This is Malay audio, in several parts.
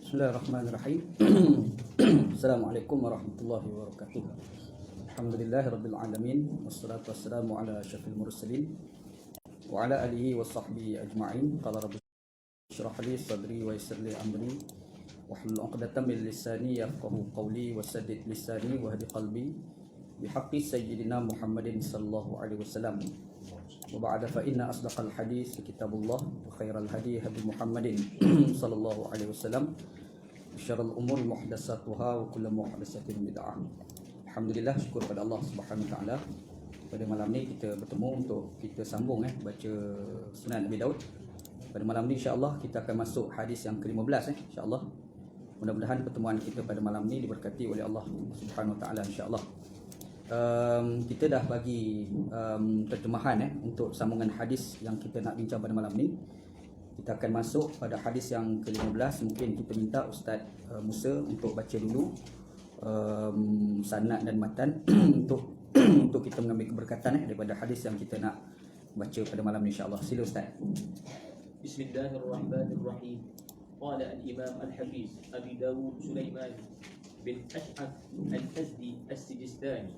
Bismillahirrahmanirrahim. Assalamualaikum warahmatullahi wabarakatuh. Alhamdulillahirabbil alamin wassalatu wassalamu ala asyrafil mursalin wa ala alihi wa sahbihi ajma'in. Qala rabbi shrah li sadri wa yassir li amri wahlul 'uqdatam min lisani yafqahu qawli wasaddid lisani wahdi qalbi bihaqqi sayyidina Muhammadin sallallahu alaihi wasallam. Wa ba'da fa inna asdaqal hadis kitabullah wa khairal hadi hadi Muhammadin sallallahu alaihi wasallam. Syarrul umur muhdatsatuha wa kullu muhdatsatin bid'ah. Alhamdulillah, syukur pada Allah Subhanahu wa taala. Pada malam ni kita bertemu untuk kita sambung baca Sunan Nabi Daud. Pada malam ni insya-Allah kita akan masuk hadis yang ke-15 insya-Allah. Mudah-mudahan pertemuan kita pada malam ni diberkati oleh Allah Subhanahu wa taala insya-Allah. Kita dah bagi terjemahan untuk sambungan hadis yang kita nak bincang pada malam ni. Kita akan masuk pada hadis yang ke-15. Mungkin kita minta Ustaz Musa untuk baca dulu sanad dan matan untuk kita mengambil keberkatan daripada hadis yang kita nak baca pada malam ni insya-Allah. Sila Ustaz. Bismillahirrahmanirrahim. Qala al-Imam al-Hafiz Abi Dawud Sulaiman bin Ash'ath al-Azdi as-Sijistani.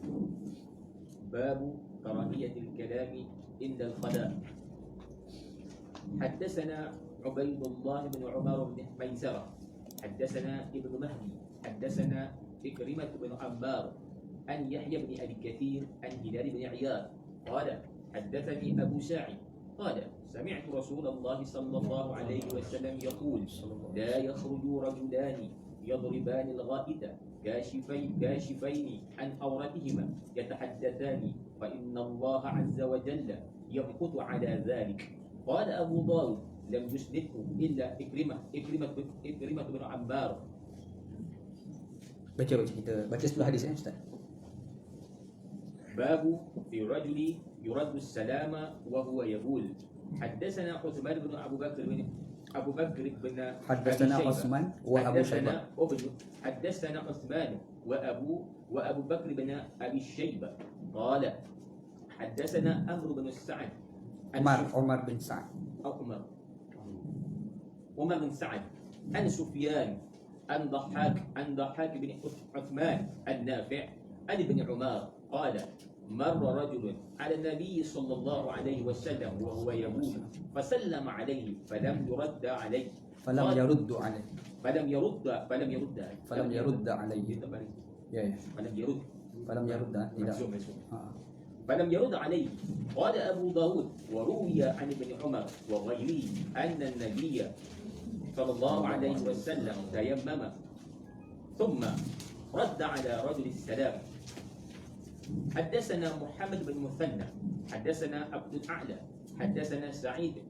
Babu karahiyatil kalami inda al-qada. حدثنا عبيد الله بن عمر بن ميسرة حدثنا ابن مهدي حدثنا إكرمة بن عمار عن يحيى بن أبي كثير عن هلال بن عياض قال حدثني أبو ساعد قال سمعت رسول الله صلى الله عليه وسلم يقول لا يخرج رجلان يضربان الغائط كاشفين عن عورتهما يتحدثان فإن الله عز وجل يمقت على ذلك. قال أبو داود لم يسنده إلا إكرمة بن عمار. Baca setelah hadis Ustaz. باب في رجل يرد السلام وهو يقول حدثنا عثمان بن أبو بكر بن حدثنا عثمان وأبو شيبة. حدثنا عثمان وأبو بكر بن أبي شيبة قال حدثنا أمر بن السعد عمر بن سعد عمر بن سعد عن سفيان عن ضحاك بن عثمان النافع عن ابن عمر قال مر رجل على النبي صلى الله عليه وسلم وهو يقول فسلم عليه فلم يرد عليه فلم يرد عليه فلم يرد عليه فلم يرد عليه. قال أبو داود وروي عن ابن عمر وغيره أن النبي صلى الله عليه وسلم تيمم ثم رد على رجل السلام. حدثنا محمد بن مثنى حدثنا عبد الأعلى حدثنا سعيد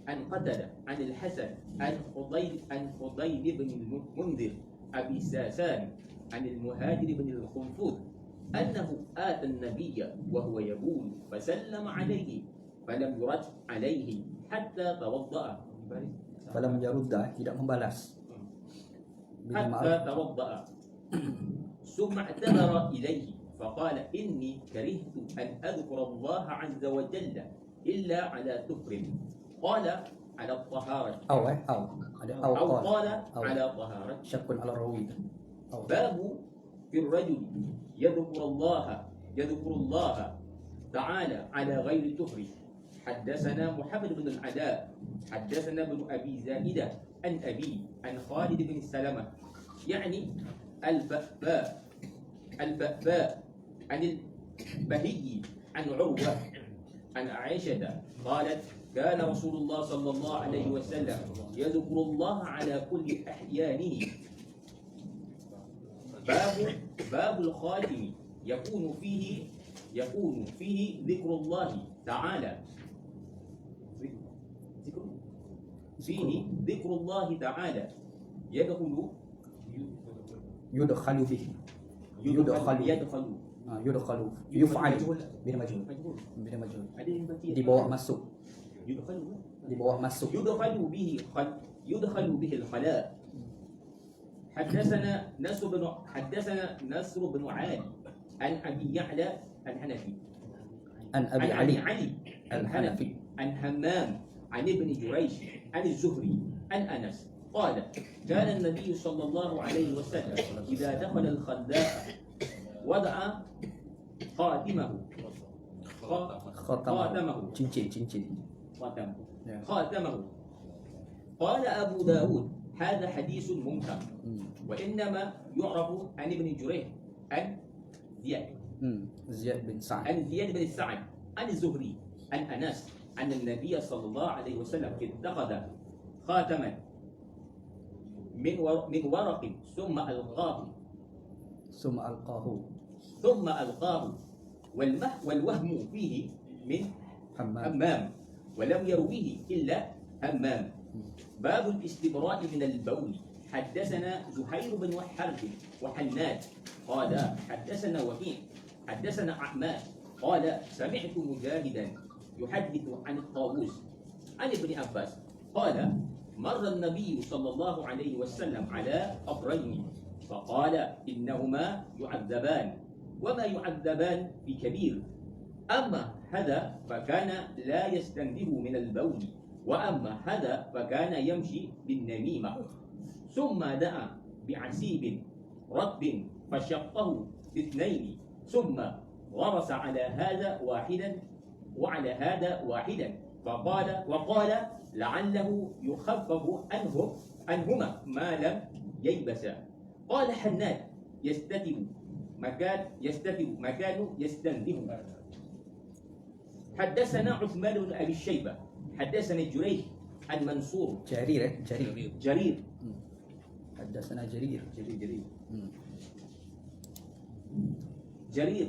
عن قتادة عن الحسن عن خضيب بن المنذر أبي ساسان عن المهاجر بن الخنفذ أنه آتى النبي وهو يقول فسلم عليه فلم يرد عليه حتى توضأ. فلم يرد tidak membalas. حتى توضأ ثم اعتذر إليه فقال إني كرهت أن أذكر الله عز وجل إلا على كفر. قال على الطهارة أو قال على طهارة شك على الراوي. باب في الرجل يذكر الله تعالى على غير كفر. حدثنا محمد بن العلاء حدثنا ابن أبي زائدة عن أبي عن خالد بن سلمة يعني البأباء عن البهي عن عروة عن عائشة قالت كان رسول الله صلى الله عليه وسلم يذكر الله على كل أحيانه. باب الخاتم يكون فيه ذكر الله تعالى يدخل يفعل بلا مجهول dibawa masuk يدخل به الخلاء. حدثنا نصر بن عالي عن أبي يعلى الحنفي عن أبي علي الحنفي عن همام عن ابن جريش عن الزهري عن أنس قال كان النبي صلى الله عليه وسلم إذا دخل الخلاء وضع خاتمه خاتمه cincin. خاتمه Ya. خاتمه. قال أبو داود هذا حديث منكر وإنما يعرف عن ابن جريج عن زياد Ziyad bin Sa'ad. عن زياد بن السعد عن الزهري عن أنس أن النبي صلى الله عليه وسلم اتخذ خاتما من ورق ثم ألقاه Summa alqahu والوهم فيه من hammam. همام ولم يرويه إلا همام. باب الاستبراء من البول. حدثنا زهير بن حرب وحناد قال حدثنا وكيع حدثنا أعماش قال سمعت مجاهدا يحدث عن الطاووس عن ابن عباس قال مر النبي صلى الله عليه وسلم على قبرين فقال إنهما يعذبان وما يعذبان بكبير أما هذا فكان لا يستنزه من البول وأما هذا فكان يمشي بالنميمة ثم دعا بعسيب رطب فشقه باثنين ثم غرس على هذا واحدا وعلى هذا واحدا وقال لعله يخفف عنهما ما لم ييبسا. قال حناد يستتر مكان يستنزه. حدثنا عثمان بن أبي الشيبة حدثنا جريج عن منصور جرير حدثنا جرير. جرير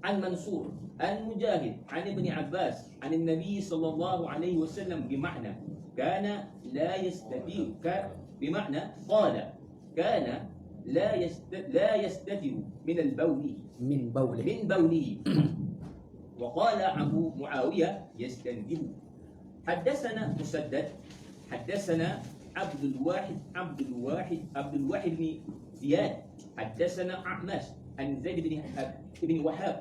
عن منصور عن مجاهد عن ابن عباس عن النبي صلى الله عليه وسلم بمعنى كان لا يستتر بمعنى قال كان لا يستتر من البول من بوله. وقال أبو معاوية يستنزه. حدثنا مسدد حدثنا عبد الواحد بن زياد حدثنا أعمش عن زيد بن وهاب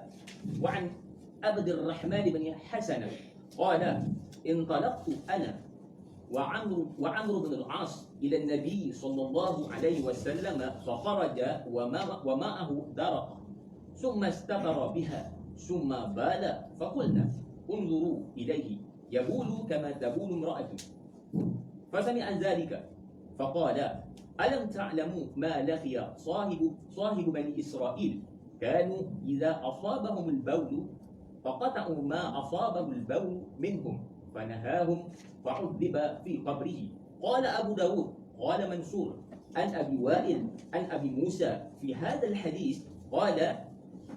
وعن عبد الرحمن بن حسن قال انطلقت أنا وعمرو بن العاص إلى النبي صلى الله عليه وسلم فخرج ومعه درقة ثم استتر بها ثم بال فقلنا انظروا إليه يبول كما تبول امرأته فسمع ذلك فقال ألم تعلموا ما لقي صاحب بني إسرائيل كانوا إذا أصابهم البول فقطعوا ما أصابه البول منهم فنهاهم فعذب في قبره. قال أبو داود قال منصور عن أبي وائل عن أبي موسى في هذا الحديث قال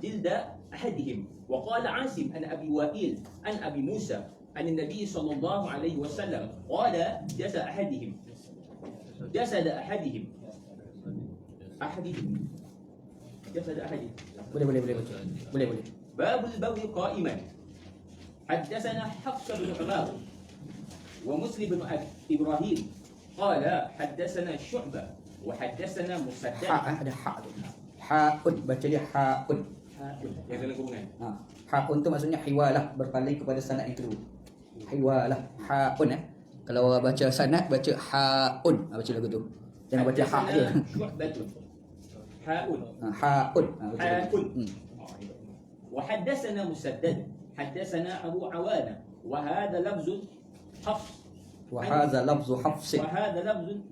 جلد أحدهم. وقال عاصم عن أبي وائل عن أبي موسى عن النبي صلى الله عليه وسلم قال جسد أحدهم Boleh. باب البول قائما. حدثنا حفص بن عمر ومسلم بن إبراهيم قال حدثنا شعبة وحدثنا مسدد. Ada ha tu. Haun, baca dia haun. Yang dalam kurungan. Haun tu maksudnya hiwalah, berpaling kepada sanad yang kedua. Hiwalah, haun Kalau orang baca sanad baca haun, baca lagu tu. Jangan baca ha je. حاء Haun. وحدثنا مسدد حدثنا أبو عوانة وهذا لفظ حفص وهذا لفظ حفص.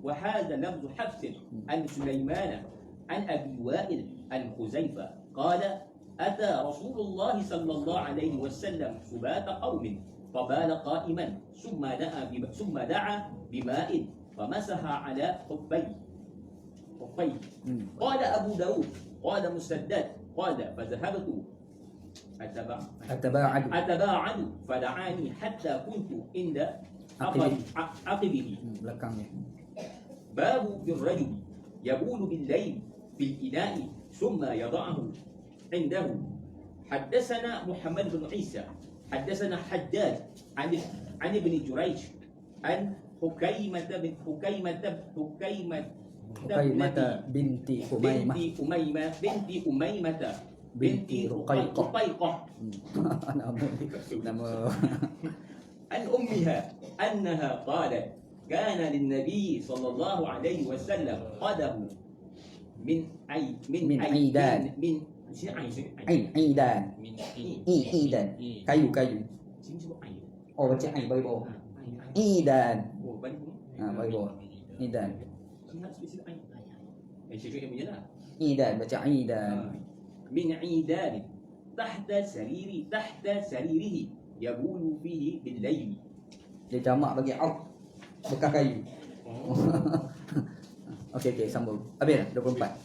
وهذا لفظ حفص عن سليمان عن أبي وائل عن حذيفة قال أتى رسول الله صلى الله عليه وسلم سبات قوم فبال قائما ثم دعا بماء فمسح على خفيه. قال أبو داود قال مسدد قال فذهبت أتباعد فدعاني حتى كنت عند عقبه. Belakangnya. باب في الرجل يبول بالليل في الإناء ثم يضعه عنده. حدثنا محمد بن عيسى حدثنا حجاج عن ابن جريج عن حكيمة binti Umaymah binti Ruqayqah عن أمها أنها قالت كان للنبي صلى الله عليه وسلم قدم من من عيدان. من sini ain sini Aidan. Min Idan. Kayu. sini sebut ain. Oh, baca ain bagi bawah. Ain. Idan. Oh, balik ni. Bagi bawah. Idan. Sini harus spesifik ain. Syekh yang punya lah. Idan, baca Idan. من عيدان تحت سريره يبول فيه بالليل. Dia jamak bagi out bekas kayu. Okey, sambung. Habis dah 24.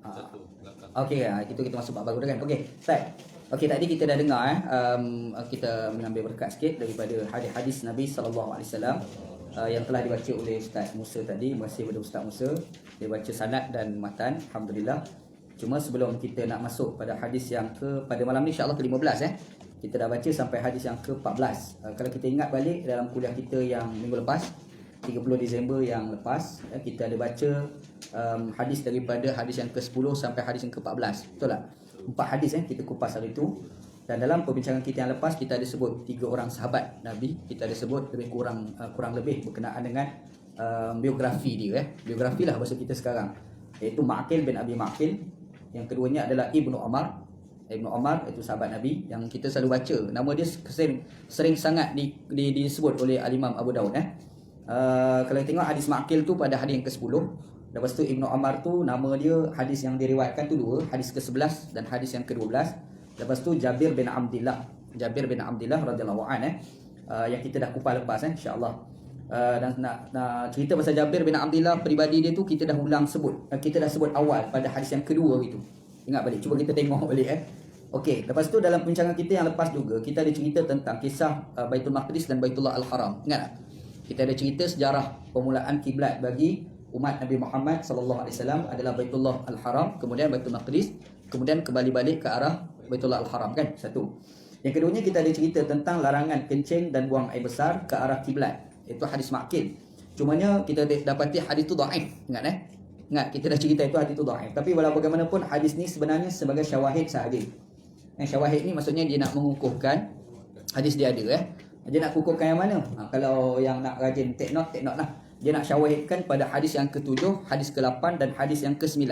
Satu belakang. Okey, itu kita masuk bab baru dah kan. Okey, start. Okey, tadi kita dah dengar kita mengambil berkat sikit daripada hadis-hadis Nabi sallallahu alaihi wasallam yang telah dibaca oleh Ustaz Musa tadi. Terima kasih kepada Ustaz Musa. Dia baca sanad dan matan, alhamdulillah. Cuma sebelum kita nak masuk pada hadis yang pada malam ni insya-Allah ke-15 kita dah baca sampai hadis yang ke-14. Kalau kita ingat balik dalam kuliah kita yang minggu lepas 30 Disember yang lepas, kita ada baca hadis daripada hadis yang ke-10 sampai hadis yang ke-14. Betul tak? 4 hadis kita kupas hari itu. Dan dalam perbincangan kita yang lepas kita ada sebut 3 orang sahabat Nabi. Kita ada sebut lebih kurang lebih berkenaan dengan biografi dia. Biografi lah bahasa kita sekarang. Iaitu Ma'qil bin Abi Ma'qil. Yang keduanya adalah Ibnu Umar. Ibnu Umar itu sahabat Nabi yang kita selalu baca. Nama dia sering sangat disebut oleh Al-Imam Abu Daud. Kalau kita tengok hadis Ma'qil tu pada hadis yang ke-10. Lepas tu Ibnu Umar tu nama dia hadis yang diriwayatkan tu 2, hadis ke-11 dan hadis yang ke-12. Lepas tu Jabir bin Abdullah radhiyallahu anhu yang kita dah kupas lepas insya-Allah. Dan nak cerita pasal Jabir bin Abdullah peribadi dia tu kita dah sebut awal pada hadis yang kedua itu. Ingat balik, cuba kita tengok balik Okey, lepas tu dalam perbincangan kita yang lepas juga kita ada cerita tentang kisah Baitul Maqdis dan Baitullah Al-Haram. Ingat tak? Kita ada cerita sejarah permulaan kiblat bagi umat Nabi Muhammad sallallahu alaihi wasallam adalah Baitullah Al-Haram, kemudian Baitul Maqdis, kemudian kembali balik ke arah Baitullah Al-Haram kan? Satu. Yang keduanya kita ada cerita tentang larangan kencing dan buang air besar ke arah kiblat. Itu hadis Ma'qil. Cumanya kita dapati hadis tu dhaif. Ingat kita dah cerita itu hadis tu dhaif. Tapi walau bagaimanapun hadis ni sebenarnya sebagai syawahid sahaja. Syawahid ni maksudnya dia nak mengukuhkan hadis dia ada Dia nak kukuhkan yang mana? Kalau yang nak rajin take note lah. Dia nak syawahidkan pada hadis yang ke-7, hadis ke-8 dan hadis yang ke-9.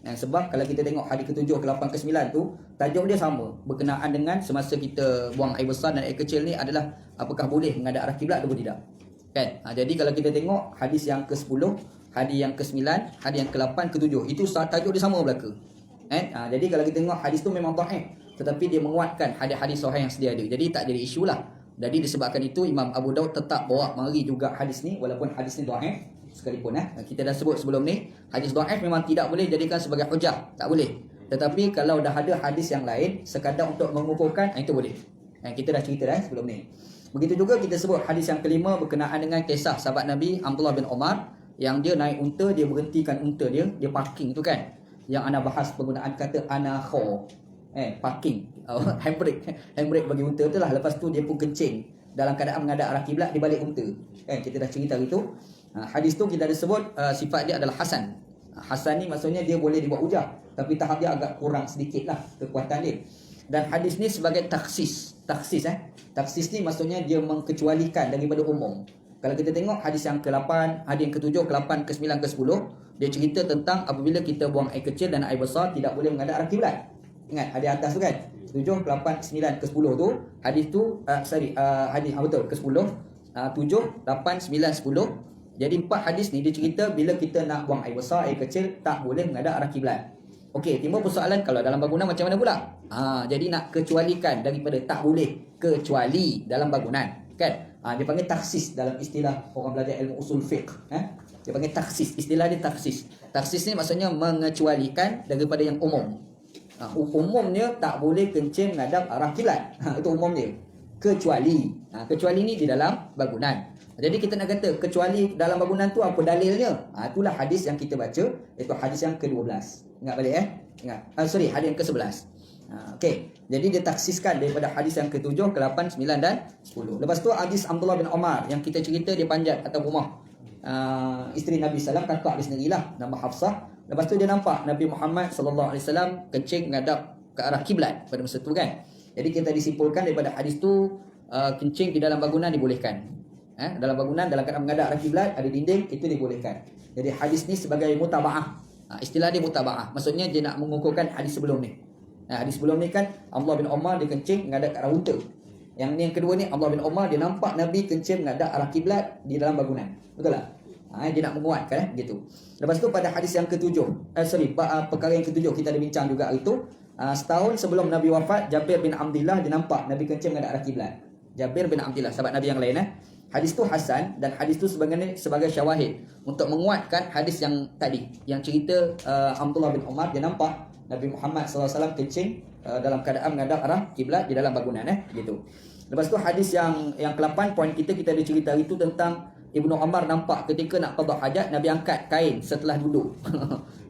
Sebab kalau kita tengok hadis ke-7, ke-8, ke-9 tu tajuk dia sama, berkenaan dengan semasa kita buang air besar dan air kecil ni adalah apakah boleh menghadap arah kiblat atau tidak. Kan? Jadi kalau kita tengok hadis yang ke-10, hadis yang ke-9, hadis yang ke-8, ke-7, itu tajuk dia sama belaka. Jadi kalau kita tengok hadis tu memang dhaif, tetapi dia menguatkan hadis-hadis sahih yang sedia ada. Jadi tak jadi isu lah. Jadi disebabkan itu Imam Abu Daud tetap bawa mari juga hadis ni walaupun hadis ni dhaif sekalipun kita dah sebut sebelum ni hadis dhaif memang tidak boleh jadikan sebagai hujah, tak boleh. Tetapi kalau dah ada hadis yang lain sekadar untuk mengukuhkan itu boleh. Kita dah cerita sebelum ni. Begitu juga kita sebut hadis yang kelima berkenaan dengan kisah sahabat Nabi Abdullah bin Umar yang dia naik unta, dia berhentikan unta dia parking tu kan. Yang ana bahas penggunaan kata anakho. Parking, handbrake bagi unta tu lah. Lepas tu dia pun kencing dalam keadaan menghadap arah kiblat di balik unta. Kita dah cerita itu. Hadis tu kita ada sebut sifat dia adalah hasan. Hasan ni maksudnya dia boleh dibuat hujah, tapi tahap dia agak kurang sedikit lah kekuatan dia. Dan hadis ni sebagai taksis. Taksis ni maksudnya dia mengkecualikan daripada umum. Kalau kita tengok hadis yang ke-8, hadis yang ke-7, ke-8, ke-9, ke-10, dia cerita tentang apabila kita buang air kecil dan air besar tidak boleh menghadap arah kiblat. Ingat hadis atas tu kan? 7, 8, 9, ke-10 tu hadis tu hadis betul ke-10, 7, 8, 9, 10. Jadi 4 hadis ni dia cerita bila kita nak buang air besar, air kecil tak boleh menghadap arah kiblat. Okey, timbul persoalan kalau dalam bangunan macam mana pula? Jadi nak kecualikan daripada tak boleh kecuali dalam bangunan, kan? Dia panggil taksis dalam istilah orang belajar ilmu usul fiqh. Dia panggil taksis, istilah dia taksis. Taksis ni maksudnya mengecualikan daripada yang umum. Umumnya tak boleh kencing menghadap arah kiblat. Itu umum dia. Kecuali ni di dalam bangunan. Jadi kita nak kata kecuali dalam bangunan tu apa dalilnya? Itulah hadis yang kita baca, iaitu hadis yang ke-12. Ingat balik Ingat. Hadis yang ke-11. Okey. Jadi dia taksiskan daripada hadis yang ke-7, ke-8, 9 dan 10. Lepas tu hadis Abdullah bin Umar yang kita cerita dia panjat atas rumah isteri Nabi sallallahu alaihi wasallam, kakak dia sendirilah, nama Hafsah. Lepas tu dia nampak Nabi Muhammad sallallahu alaihi wasallam kencing menghadap ke arah kiblat pada masa tu kan. Jadi kita disimpulkan daripada hadis tu kencing di dalam bangunan dibolehkan. dalam bangunan dalam keadaan menghadap arah kiblat, ada dinding, itu dibolehkan. Jadi hadis ni sebagai mutabaah. Istilah dia mutabaah. Maksudnya dia nak mengukuhkan hadis sebelum ni. Hadis sebelum ni kan Abdullah bin Umar dia kencing menghadap ke arah unta. Yang ni yang kedua ni Abdullah bin Umar dia nampak Nabi kencing menghadap arah kiblat di dalam bangunan. Betul tak? Dia nak menguatkan gitu. Lepas tu pada hadis yang ketujuh, perkara yang ketujuh kita ada bincang juga itu. Setahun sebelum Nabi wafat, Jabir bin Abdullah dia nampak Nabi kencing menghadap arah kiblat. Jabir bin Abdullah, sahabat Nabi yang lain. Hadis tu hasan dan hadis tu sebagai syawahid untuk menguatkan hadis yang tadi, yang cerita Abdullah bin Umar dia nampak Nabi Muhammad SAW kencing dalam keadaan menghadap arah kiblat di dalam bangunan gitu. Lepas tu hadis yang ke-8 poin kita ada cerita itu tentang Ibnu Umar nampak ketika nak qada hajat Nabi angkat kain setelah duduk.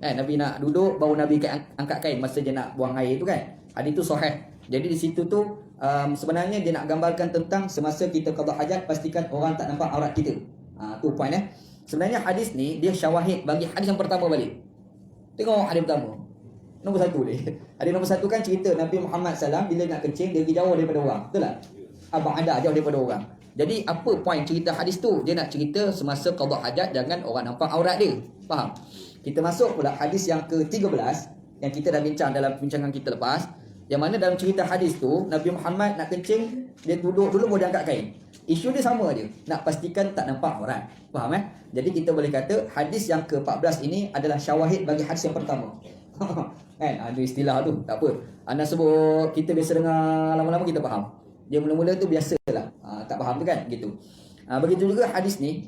Nabi nak duduk baru Nabi angkat kain masa dia nak buang air tu kan. Hadis tu sahih. Jadi di situ tu sebenarnya dia nak gambarkan tentang semasa kita qada hajat pastikan orang tak nampak aurat kita. Tu point Sebenarnya hadis ni dia syawahid bagi hadis yang pertama balik. Tengok hadis pertama. Nombor 1 dia. Hadis nombor 1 kan cerita Nabi Muhammad SAW bila nak kencing dia pergi jauh daripada orang. Betul tak? Ada jauh daripada orang. Jadi apa point cerita hadis tu? Dia nak cerita semasa qada hajat jangan orang nampak aurat dia. Faham? Kita masuk pula hadis yang ke-13 yang kita dah bincang dalam perbincangan kita lepas. Yang mana dalam cerita hadis tu Nabi Muhammad nak kencing, dia duduk dulu baru dia angkat kain. Isu dia sama je, nak pastikan tak nampak aurat. Faham Jadi kita boleh kata hadis yang ke-14 ini adalah syawahid bagi hadis yang pertama. Kan ada istilah tu, tak apa. Anda sebut kita biasa dengar lama-lama kita faham. Dia mula-mula tu biasalah. Tak faham tu kan gitu. Begitu juga hadis ni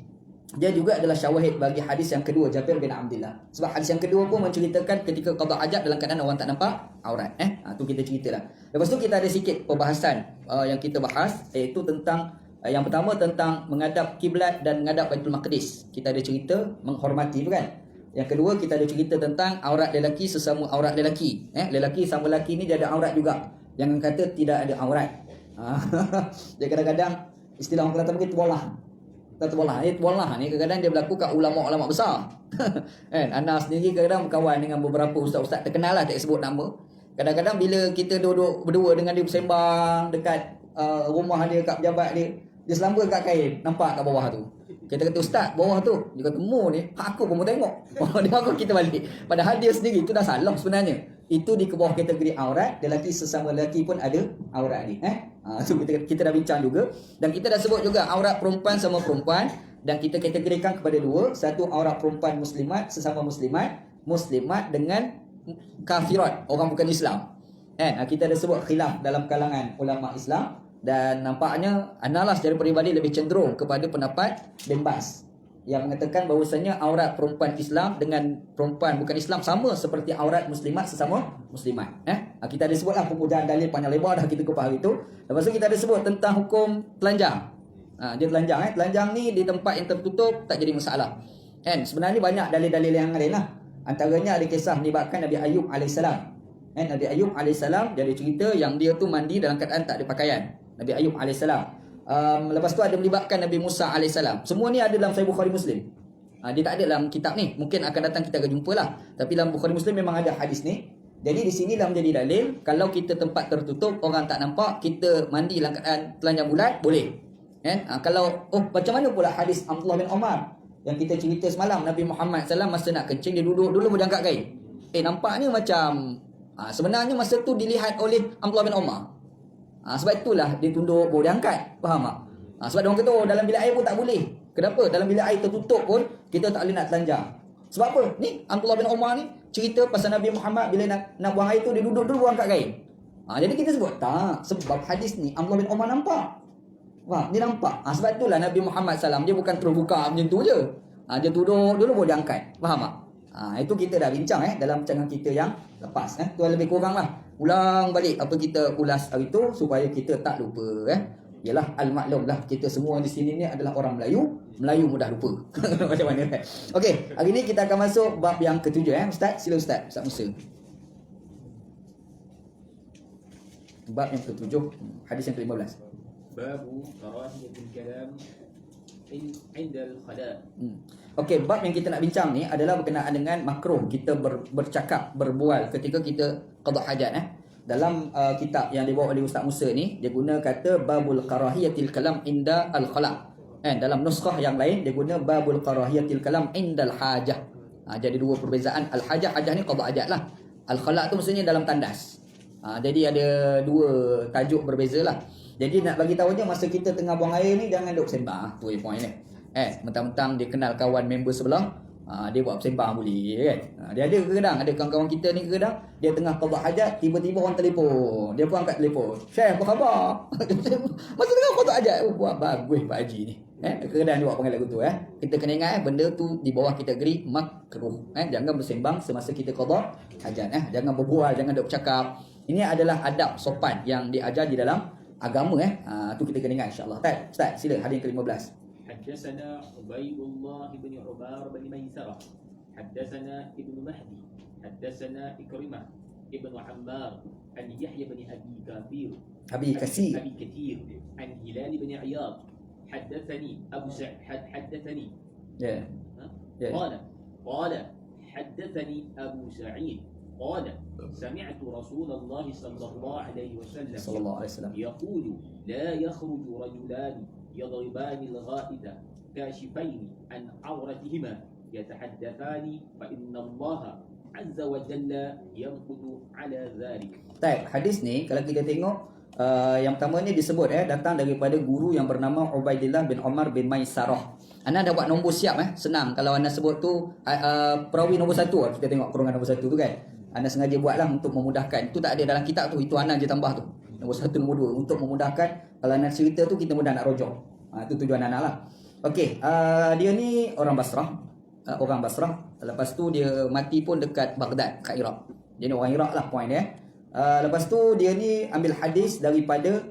dia juga adalah syawahid bagi hadis yang kedua Jabir bin Abdullah. Sebab hadis yang kedua pun menceritakan ketika qada hajat dalam keadaan orang tak nampak aurat. Tu kita ceritalah. Lepas tu kita ada sikit perbahasan yang kita bahas iaitu tentang yang pertama tentang menghadap kiblat dan menghadap Baitul Maqdis. Kita ada cerita menghormati tu kan. Yang kedua kita ada cerita tentang aurat lelaki sesama aurat lelaki. Lelaki sama lelaki ni dia ada aurat juga. Jangan kata tidak ada aurat. Dia kadang-kadang istilah orang Kelantan mungkin terbolah. Terbolah ni kadang-kadang dia berlaku kat ulama-ulama besar. Kan? Ana sendiri kadang-kadang berkawan dengan beberapa ustaz-ustaz terkenal lah, tak sebut nama. Kadang-kadang bila kita duduk berdua dengan dia bersembang dekat rumah dia, kat pejabat dia, dia selamba kat kain, nampak kat bawah tu. Kita kata ustaz, bawah tu. Dia kata mu ni, aku pun mau tengok. Dia aku kita balik. Padahal dia sendiri tu dah salah sebenarnya. Itu di bawah kategori aurat, lelaki sesama lelaki pun ada aurat ni. So kita dah bincang juga dan kita dah sebut juga aurat perempuan sama perempuan dan kita kategorikan kepada dua. Satu aurat perempuan muslimat sesama muslimat dengan kafirat, orang bukan Islam. Kita ada sebut khilaf dalam kalangan ulama Islam dan nampaknya analis secara peribadi lebih cenderung kepada pendapat Bin Baz yang mengatakan bahawasanya aurat perempuan Islam dengan perempuan bukan Islam sama seperti aurat muslimat sesama muslimat. Kita ada sebutlah pemujaan dalil panjang lebar dah kita kupas hari itu. Lepas tu kita ada sebut tentang hukum telanjang. Dia telanjang. Telanjang ni di tempat yang tertutup tak jadi masalah. Sebenarnya banyak dalil-dalil yang lain lah. Antaranya ada kisah melibatkan Nabi Ayub AS. Nabi Ayub AS dia ada cerita yang dia tu mandi dalam keadaan tak ada pakaian. Nabi Ayub AS. Lepas tu ada melibatkan Nabi Musa AS. Semua ni ada dalam Sahih Bukhari Muslim. Dia tak ada dalam kitab ni. Mungkin akan datang kita akan jumpa lah. Tapi dalam Bukhari Muslim memang ada hadis ni. Jadi di sini dah menjadi dalil. Kalau kita tempat tertutup, orang tak nampak, kita mandi dalam keadaan telanjang bulat, boleh. Kalau macam mana pula hadis Abdullah bin Umar yang kita cerita semalam, Nabi Muhammad SAW masa nak kencing dia duduk dulu boleh angkat kain. Nampaknya macam sebenarnya masa tu dilihat oleh Abdullah bin Umar. Sebab itulah dia tunduk baru dia angkat. Faham tak? Sebab dia orang kata dalam bilik air pun tak boleh. Kenapa? Dalam bilik air tertutup pun kita tak boleh nak telanjang. Sebab apa? Ni Abdullah bin Umar ni cerita pasal Nabi Muhammad bila nak buang air tu dia duduk dulu baru angkat kain. Jadi kita sebut tak, sebab hadis ni Abdullah bin Umar nampak. Dia nampak. Sebab itulah Nabi Muhammad SAW dia bukan terus buka macam tu je. Dia duduk dulu baru dia angkat. Faham tak? Itu kita dah bincang dalam rancangan kita yang lepas. Tu lebih kurang lah. Ulang balik apa kita ulas hari tu supaya kita tak lupa. Yalah al-maklum lah, kita semua di sini ni adalah orang Melayu. Melayu mudah lupa. Macam mana Okey, hari ni kita akan masuk bab yang ketujuh. Ustaz, sila Ustaz Musa. Bab yang ketujuh, hadis yang ke-15. Babu karahiyatul kalam indal khala. Okey, bab yang kita nak bincang ni adalah berkenaan dengan makruh kita bercakap, berbual ketika kita qada hajat. Dalam kitab yang dibawa oleh Ustaz Musa ni, dia guna kata babul karahiyatil kalam inda al-khala. Dalam nuskhah yang lain dia guna babul karahiyatil kalam indal hajah. Jadi dua perbezaan. Al hajah, hajah ni qada hajat lah. Al khala tu maksudnya dalam tandas. Jadi ada dua tajuk berbeza lah. Jadi nak bagi tahu je masa kita tengah buang air ni jangan duk sembang. Tu point ni. Mentang-mentang dia kenal kawan member sebelah, dia buat sembang boleh kan. Dia ada kadang ada kawan-kawan kita ni kadang dia tengah qada hajat, tiba-tiba orang telefon. Dia pun angkat telefon. "Syekh, apa khabar?" Masa tengah qada hajat. Buat bagus Pak Haji ni. Kadang dia buat panggil lagu tu. Kita kena ingat benda tu di bawah kategori makruh. Jangan bersembang semasa kita qada hajat. Jangan berbual, jangan duk bercakap. Ini adalah adab sopan yang diajar di dalam agama. Tu kita kena ingat insya-Allah. Ustaz, sila hadis ke-15. حدثنا عبيد الله بن عمار بن ميسرة حدثنا ابن مهدي حدثنا إكرمة ابن عمار عن يحيى بن أبي كثير عن هلال بن عياض حدثني أبو سعيد حدثني قال حدثني أبو سعيد قال سمعت رسول الله صلى الله عليه وسلم يقول لا يخرج رجلان يضربان الغائط كاشفين عن عورتهما يتحدثان فإن الله عز وجل ينقض على ذلك. Hadis ni kalau kita tengok yang pertama ni disebut datang daripada guru yang bernama Ubaidillah bin Umar bin Maisarah. Anda dah buat nombor siap senang kalau anda sebut tu perawi nombor 1 kita tengok kurungan nombor 1 tu kan. Anda sengaja buatlah untuk memudahkan. Itu tak ada dalam kitab tu, itu anda je tambah tu. Nombor 1, nombor 2 untuk memudahkan kalau nak cerita tu kita mudah nak rojok. Itu tujuan anak lah. Okey, dia ni orang Basrah. Lepas tu dia mati pun dekat Baghdad, kat Iraq. Dia ni orang Iraq lah point dia. Lepas tu dia ni ambil hadis daripada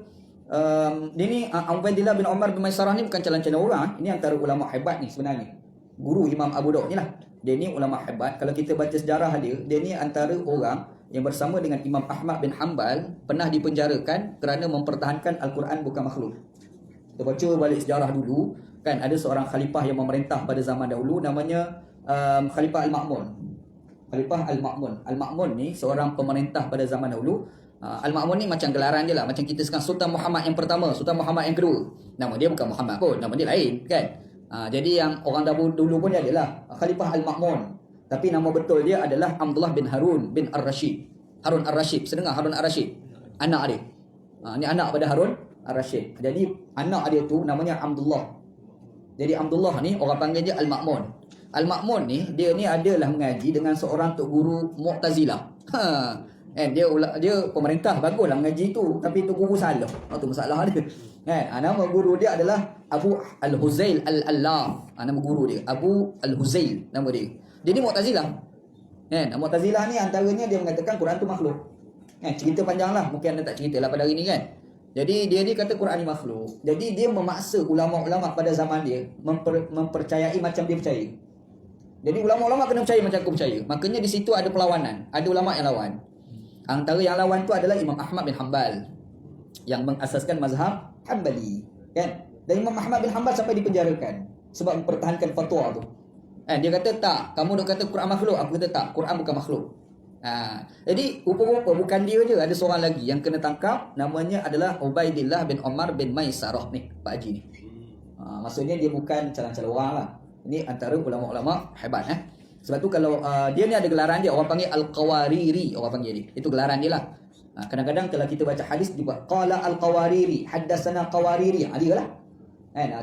dia ni Ubaidillah bin Umar bin Maisarah ni bukan calon-calon orang. Ini antara ulama hebat ni sebenarnya. Guru Imam Abu Daud ni lah. Dia ni ulama hebat. Kalau kita baca sejarah dia ni antara orang yang bersama dengan Imam Ahmad bin Hanbal pernah dipenjarakan kerana mempertahankan Al-Quran bukan makhluk. Kita baca balik sejarah dulu kan, ada seorang khalifah yang memerintah pada zaman dahulu namanya Khalifah Al-Ma'mun. Al-Ma'mun ni seorang pemerintah pada zaman dahulu. Al-Ma'mun ni macam gelaran je lah, macam kita sekarang Sultan Muhammad yang pertama, Sultan Muhammad yang kedua. Nama dia bukan Muhammad pun, nama dia lain kan. Jadi yang orang dulu pun dia adalah Khalifah Al-Ma'mun. Tapi nama betul dia adalah Abdullah bin Harun bin Ar-Rashid. Harun Ar-Rashid. Sedengar Harun Ar-Rashid. Anak dia. Ni anak pada Harun Ar-Rashid. Jadi anak dia tu namanya Abdullah. Jadi Abdullah ni orang panggil dia Al-Ma'mun. Al-Ma'mun ni dia ni adalah mengaji dengan seorang tok guru Mu'tazilah. Dia pemerintah baguslah mengaji tu, tapi tu guru salah. Tu masalah dia. Nama guru dia adalah Abu Al-Huzail Al-Allaf. Nama guru dia Abu Al-Huzail nama dia. Dia ni Mu'tazilah. Mu'tazilah ni antaranya dia mengatakan Quran tu makhluk. Cerita panjang lah, mungkin anda tak cerita lah pada hari ni kan. Jadi dia ni kata Quran ni makhluk. Jadi dia memaksa ulama-ulama pada zaman dia mempercayai macam dia percaya. Jadi ulama-ulama kena percaya macam aku percaya. Makanya di situ ada perlawanan. Ada ulama yang lawan. Antara yang lawan tu adalah Imam Ahmad bin Hanbal yang mengasaskan mazhab Hanbali kan. Dan Imam Ahmad bin Hanbal sampai dipenjarakan sebab mempertahankan fatwa tu. Dia kata tak, kamu dah kata Quran makhluk. Aku kata tak, Quran bukan makhluk. Jadi rupa-rupa bukan dia je, ada seorang lagi yang kena tangkap, namanya adalah Ubaidillah bin Umar bin Maisarah ni, Pak Haji ni. Maksudnya dia bukan calon-calon orang lah. Ini antara ulama-ulama hebat. Sebab tu kalau dia ni ada gelaran dia, orang panggil Al-Qawariri, orang panggil dia. Itu gelaran dia lah. Kadang-kadang kalau kita baca hadis dia buat qala Al-Qawariri, haddatsana Qawariri. Dia lah.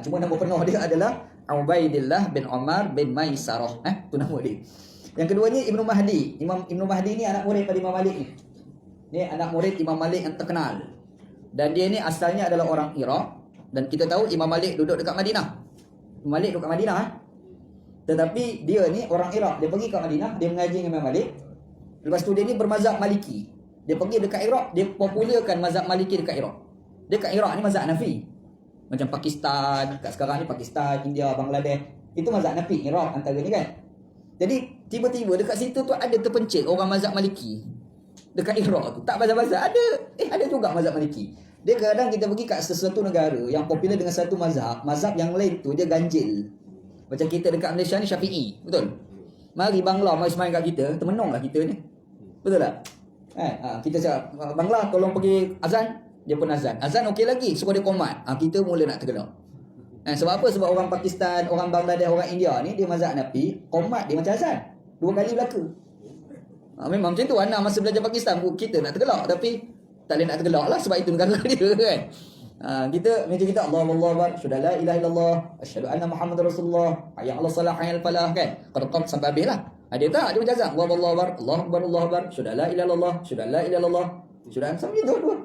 Cuma nama penuh dia adalah Ubaidillah bin Umar bin Maisarah. Tu nama dia. Yang keduanya Ibnu Mahdi. Ibnu Mahdi ni anak murid pada Imam Malik ni. Ni anak murid Imam Malik yang terkenal. Dan dia ni asalnya adalah orang Iraq. Dan kita tahu Imam Malik duduk dekat Madinah. Imam Malik duduk kat Madinah. Tetapi dia ni orang Iraq. Dia pergi kat Madinah, dia mengaji dengan Imam Malik. Lepas tu dia ni bermazhab Maliki. Dia pergi dekat Iraq, dia popularkan mazhab Maliki dekat Iraq. Dia kat Iraq ni mazhab Hanafi. Macam Pakistan, kat sekarang ni Pakistan, India, Bangladesh. Itu mazhab Hanafi, Iraq antaranya kan. Jadi tiba-tiba dekat situ tu ada terpencil orang mazhab Maliki. Dekat Iraq tu. Tak bazar-bazar. Ada juga mazhab Maliki. Dia kadang kita pergi kat sesuatu negara yang popular dengan satu mazhab. Mazhab yang lain tu dia ganjil. Macam kita dekat Malaysia ni Syafi'i. Betul? Mari Bangla mari semain kat kita. Termenung lah kita ni. Betul tak? Kita cakap Bangla tolong pergi azan. Dia pun azan. Azan okey lagi. Suruh dia komat. Kita mula nak tergelak. Sebab apa? Sebab orang Pakistan, orang Bangladesh, orang India ni dia mazhab Hanafi, qomat dia macam azan. 2 kali berlaku. Memang macam tu anak masa belajar Pakistan kita nak tergelak tapi tak boleh nak tergelak lah sebab itu negara dia kan. Kita macam kita Allahu Akbar, syada la ilaha illallah, asyhadu anna Muhammadar Rasulullah, hayya 'alas salah, hayya 'alal falah kan. Qad sampai habis lah. Dia tak, dia macam azan. Allahu Akbar, Allahu Akbar, syada la ilaha illallah, syada la ilaha illallah, syada sampai dua-dua.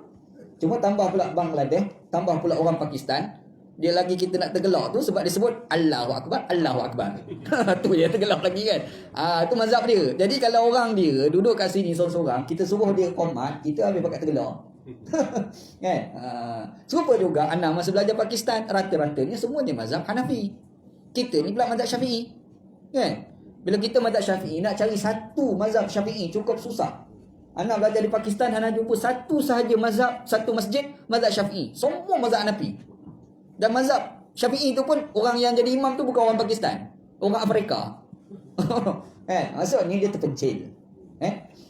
Cuma tambah pula Bangladesh, tambah pula orang Pakistan. Dia lagi kita nak tergelak tu sebab dia sebut Allahu Akbar, Allahu Akbar. Tu dia tergelak lagi kan. Tu mazhab dia. Jadi kalau orang dia duduk kat sini seorang-seorang, kita suruh dia qomat, kita habis pakai tergelak. Kan? Serupa juga anak masa belajar Pakistan, rata-ratanya semuanya mazhab Hanafi. Kita ni pula mazhab Syafi'i. Kan? Bila kita mazhab Syafi'i, nak cari satu mazhab Syafi'i cukup susah. Anak belajar di Pakistan, anak jumpa satu sahaja mazhab, satu masjid mazhab Syafi'i. Semua mazhab Hanafi. Dan mazhab Syafi'i tu pun orang yang jadi imam tu bukan orang Pakistan, orang Afrika. Maksudnya dia terpencil.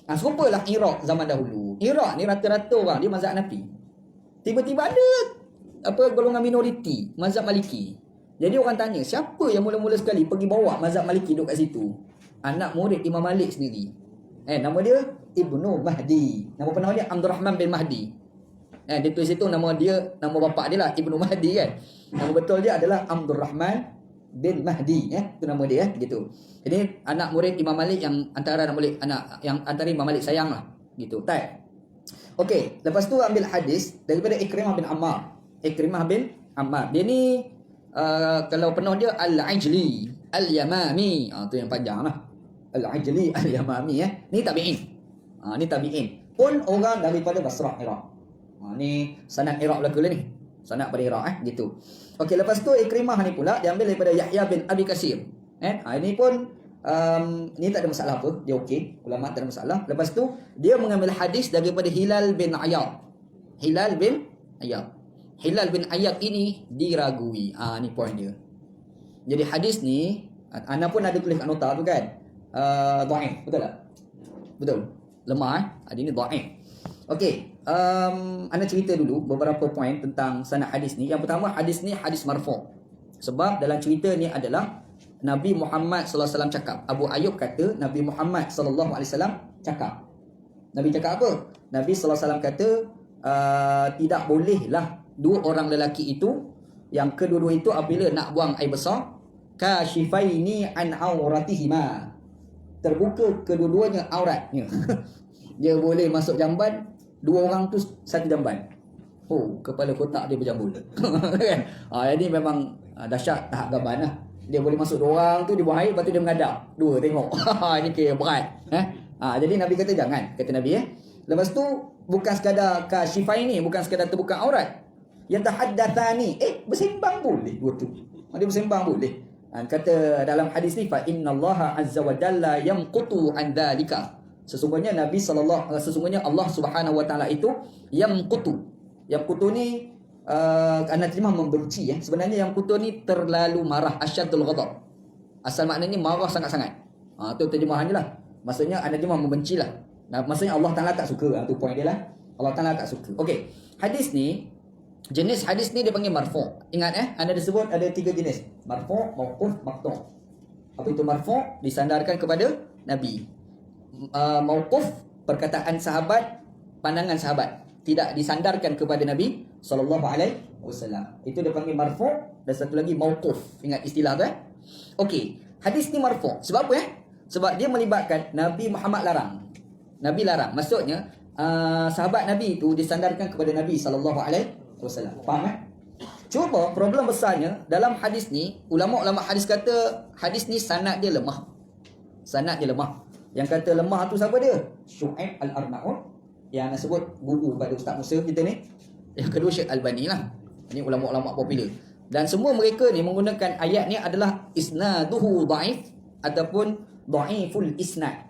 Serupalah Iraq zaman dahulu. Iraq ni rata-rata orang dia mazhab Hanafi. Tiba-tiba ada golongan minoriti mazhab Maliki. Jadi orang tanya, siapa yang mula-mula sekali pergi bawa mazhab Maliki duduk kat situ? Anak murid Imam Malik sendiri. Nama dia Ibnu Mahdi. Nama penuh dia Abdul Rahman bin Mahdi. Dia tulis itu nama dia, nama bapa dia lah Ibnu Mahdi kan. Nama betul dia adalah Abdul Rahman bin Mahdi, itu nama dia gitu. Jadi anak murid Imam Malik yang antara Imam Malik sayang lah gitu. Okey, lepas tu ambil hadis daripada Ikrimah bin Ammar. Ikrimah bin Ammar. Dia ni kalau penuh dia Al-Ajli Al-Yamami. Tu yang panjang lah. Al-Ajli Al-Yamami Ni tabi'in. Ni tabi'in. Pun orang daripada Basrah, Iraq. Ni sanad Iraq belaka ni. Sanad pada Iraq gitu. Okey, lepas tu Ikrimah ni pula diambil daripada Yahya bin Abi Kasir. Ini pun ni tak ada masalah apa, dia okey. Ulama tak ada masalah. Lepas tu dia mengambil hadis daripada Hilal bin Ayyad. Hilal bin Ayyad ini diragui. Ni point dia. Jadi hadis ni ana pun ada tulis kat nota tu kan. Dhaif, betul tak? Betul. Lemah Hadis ni dhaif. Okey. Anda cerita dulu beberapa poin tentang sanad hadis ni. Yang pertama, hadis ni hadis marfu'. Sebab dalam cerita ni adalah Nabi Muhammad sallallahu alaihi wasallam cakap. Abu Ayyub kata Nabi Muhammad sallallahu alaihi wasallam cakap. Nabi cakap apa? Nabi sallallahu alaihi wasallam kata tidak bolehlah dua orang lelaki itu yang kedua-dua itu apabila nak buang air besar kashifaini an auratihima. Terbuka kedua-duanya auratnya. Dia boleh masuk jamban, dua orang tu satu jamban. Kepala kotak dia berjambul. Kan? Ini memang dahsyat tahap gaban lah. Dia boleh masuk dua orang tu, dia buang air, lepas tu dia mengadap. Dua tengok. Ini kira berat. Jadi Nabi kata jangan. Kata Nabi Lepas tu bukan sekadar kasyifai ni, bukan sekadar terbuka aurat. Yatahaddatsani. Bersembang boleh dua tu. Dia bersembang boleh. Kata dalam hadis ni fa innallaha azza wa jalla yamqutu an dzalika. Sesungguhnya Allah Subhanahu wa taala itu yamqutu. Yamqutu ni anda terjemah membenci Sebenarnya yamqutu ni terlalu marah, asyadul ghadab. Asal maknanya marah sangat-sangat. Tu terjemahannya lah. Maksudnya anda terjemah membenci lah. Maksudnya Allah Taala tak suka. Tu point dia lah. Allah Taala tak suka. Okey. Hadis ni, jenis hadis ni dia panggil marfu'. Ingat anda disebut ada 3 jenis. Marfu', mauquf, maqtu'. Apa itu marfu'? Disandarkan kepada Nabi. Mauquf, perkataan sahabat, pandangan sahabat, tidak disandarkan kepada Nabi sallallahu alaihi wasallam. Itu dia panggil marfu'. Dan satu lagi mauquf. Ingat istilah tu Okey, hadis ni marfu'. Sebab apa Sebab dia melibatkan Nabi Muhammad larang. Nabi larang. Maksudnya sahabat Nabi itu disandarkan kepada Nabi sallallahu alaihi wasallam. Faham Cuba problem besarnya dalam hadis ni, ulama-ulama hadis kata hadis ni sanad dia lemah. Sanad dia lemah. Yang kata lemah tu siapa dia? Syu'aib Al-Arnaud, yang nak sebut guru pada Ustaz Musa kita ni. Yang kedua Syekh Albani lah. Ini ulama-ulama popular. Dan semua mereka ni menggunakan ayat ni adalah isnaduhu dhaif ataupun dhaiful isnad.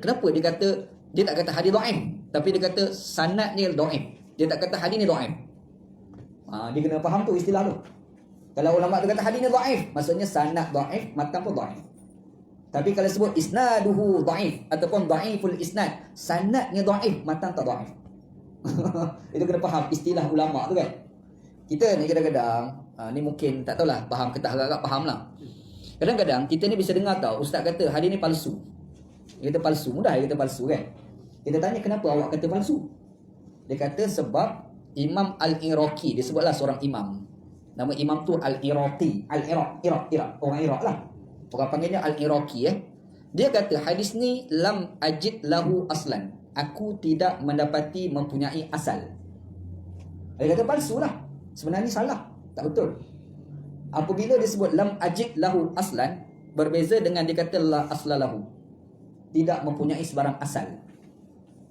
Kenapa dia kata, dia tak kata hadis dhaif, tapi dia kata sanad ni dhaif. Dia tak kata hadis ni dhaif. Dia kena faham tu istilah tu. Kalau ulama tu kata hadis ni dhaif, maksudnya sanad dhaif, matan pun dhaif. Tapi kalau sebut isnaduhu dhaif ataupun dhaiful isnad, sanadnya dhaif, matan tak dhaif. Itu kena faham istilah ulama tu kan. Kita ni kadang-kadang Ni mungkin tak tahulah faham ke tak, agak-agak faham lah. Kadang-kadang kita ni bisa dengar tau, ustaz kata hadis ni palsu. Dia kata palsu, mudah dia kata palsu kan. Kita tanya kenapa awak kata palsu? Dia kata sebab Imam Al-Iraqi, dia sebutlah seorang imam. Nama imam tu Al-Iraqi, Iraq, orang Iraq lah. Orang panggilnya Al-Iraqi Dia kata hadis ni lam ajid lahu aslan. Aku tidak mendapati mempunyai asal. Dia kata palsu lah. Sebenarnya salah, tak betul. Apabila dia sebut lam ajid lahu aslan, berbeza dengan dia kata la asla lahu, tidak mempunyai sebarang asal.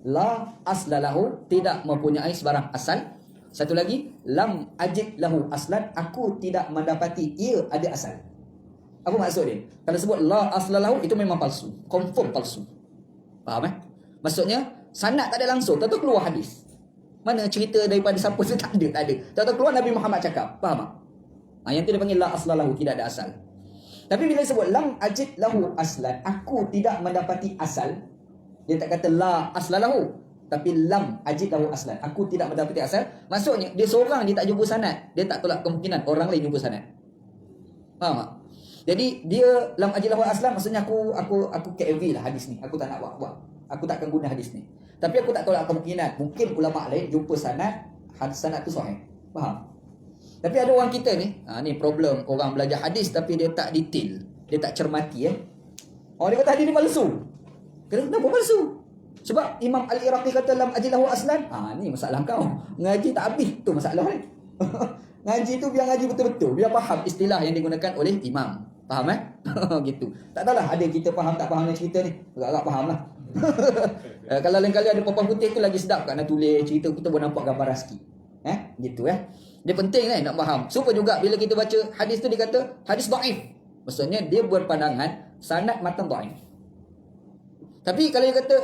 La asla lahu, tidak mempunyai sebarang asal. Satu lagi, lam ajid lahu aslan, aku tidak mendapati ia ada asal. Apa maksud dia? Kalau sebut la asla lahu, itu memang palsu, confirm palsu. Faham Maksudnya sanad tak ada langsung, tentu keluar hadis. Mana cerita daripada siapa tu, tak ada. Tentu keluar Nabi Muhammad cakap. Faham tak? Yang tu dia panggil la asla lahu, tidak ada asal. Tapi bila sebut lam ajid lahu aslan, aku tidak mendapati asal, dia tak kata la asla lahu, tapi lam ajid lahu aslan, aku tidak mendapati asal. Maksudnya dia seorang dia tak jumpa sanad, dia tak tolak kemungkinan orang lain jumpa sanad. Faham tak? Jadi dia lam ajid lahu aslan, maksudnya aku KV lah hadis ni, aku tak nak buat. Aku tak akan guna hadis ni. Tapi aku tak tolak kemungkinan mungkin ulama lain jumpa sanad tu sahih. Faham? Tapi ada orang kita ni, ni problem orang belajar hadis tapi dia tak detail, dia tak cermati dia kata hadis ni palsu. Kenapa palsu? Sebab Imam Al-Iraqi kata lam ajid lahu aslan. Ni masalah kau. Ngaji tak habis, tu masalah ni. Ngaji tu biar ngaji betul-betul, biar faham istilah yang digunakan oleh imam. Faham gitu. Tak tahulah ada kita faham tak faham cerita ni. Agak-agak faham lah. Kalau lain kali ada papan putih tu lagi sedap kat nak tulis cerita, kita boleh nampak gambar sikit. Gitu Dia penting nak faham. Supaya juga bila kita baca hadis tu dia kata hadis dhaif. Maksudnya dia berpandangan sanad matan dhaif. Tapi kalau dia kata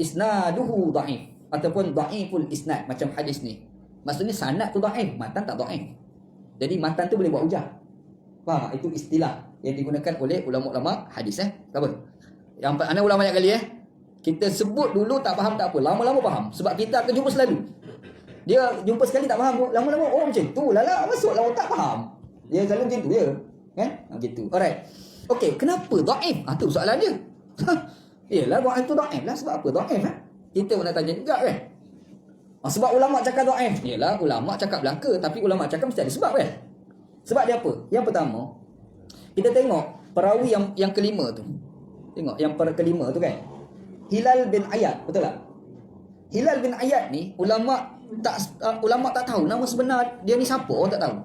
isnaduhu dhaif ataupun dhaiful isnad macam hadis ni, maksudnya sanad tu dhaif, matan tak dhaif. Jadi matan tu boleh buat hujah. Faham? Itu istilah yang digunakan oleh ulama-ulama hadis Apa? Yang ana ulang banyak kali Kita sebut dulu tak faham tak apa, lama-lama faham. Sebab kita akan jumpa selalu. Dia jumpa sekali tak faham, lama-lama macam tu lah masuk lah tak faham. Dia selalu macam tu je. Kan? Gitu. Alright. Okey, kenapa dhaif? Tu soalan dia. Yalah dhaif tu dhaif lah, sebab apa dhaif Kita pun nak tanya juga kan. Sebab ulama cakap dhaif. Yalah ulama cakap belaka, tapi ulama cakap mesti ada sebab kan. Sebab dia apa? Yang pertama, kita tengok perawi yang kelima tu. Tengok yang kelima tu kan. Hilal bin Ayad, betul tak? Hilal bin Ayad ni ulama tak tahu nama sebenar dia ni siapa, orang tak tahu.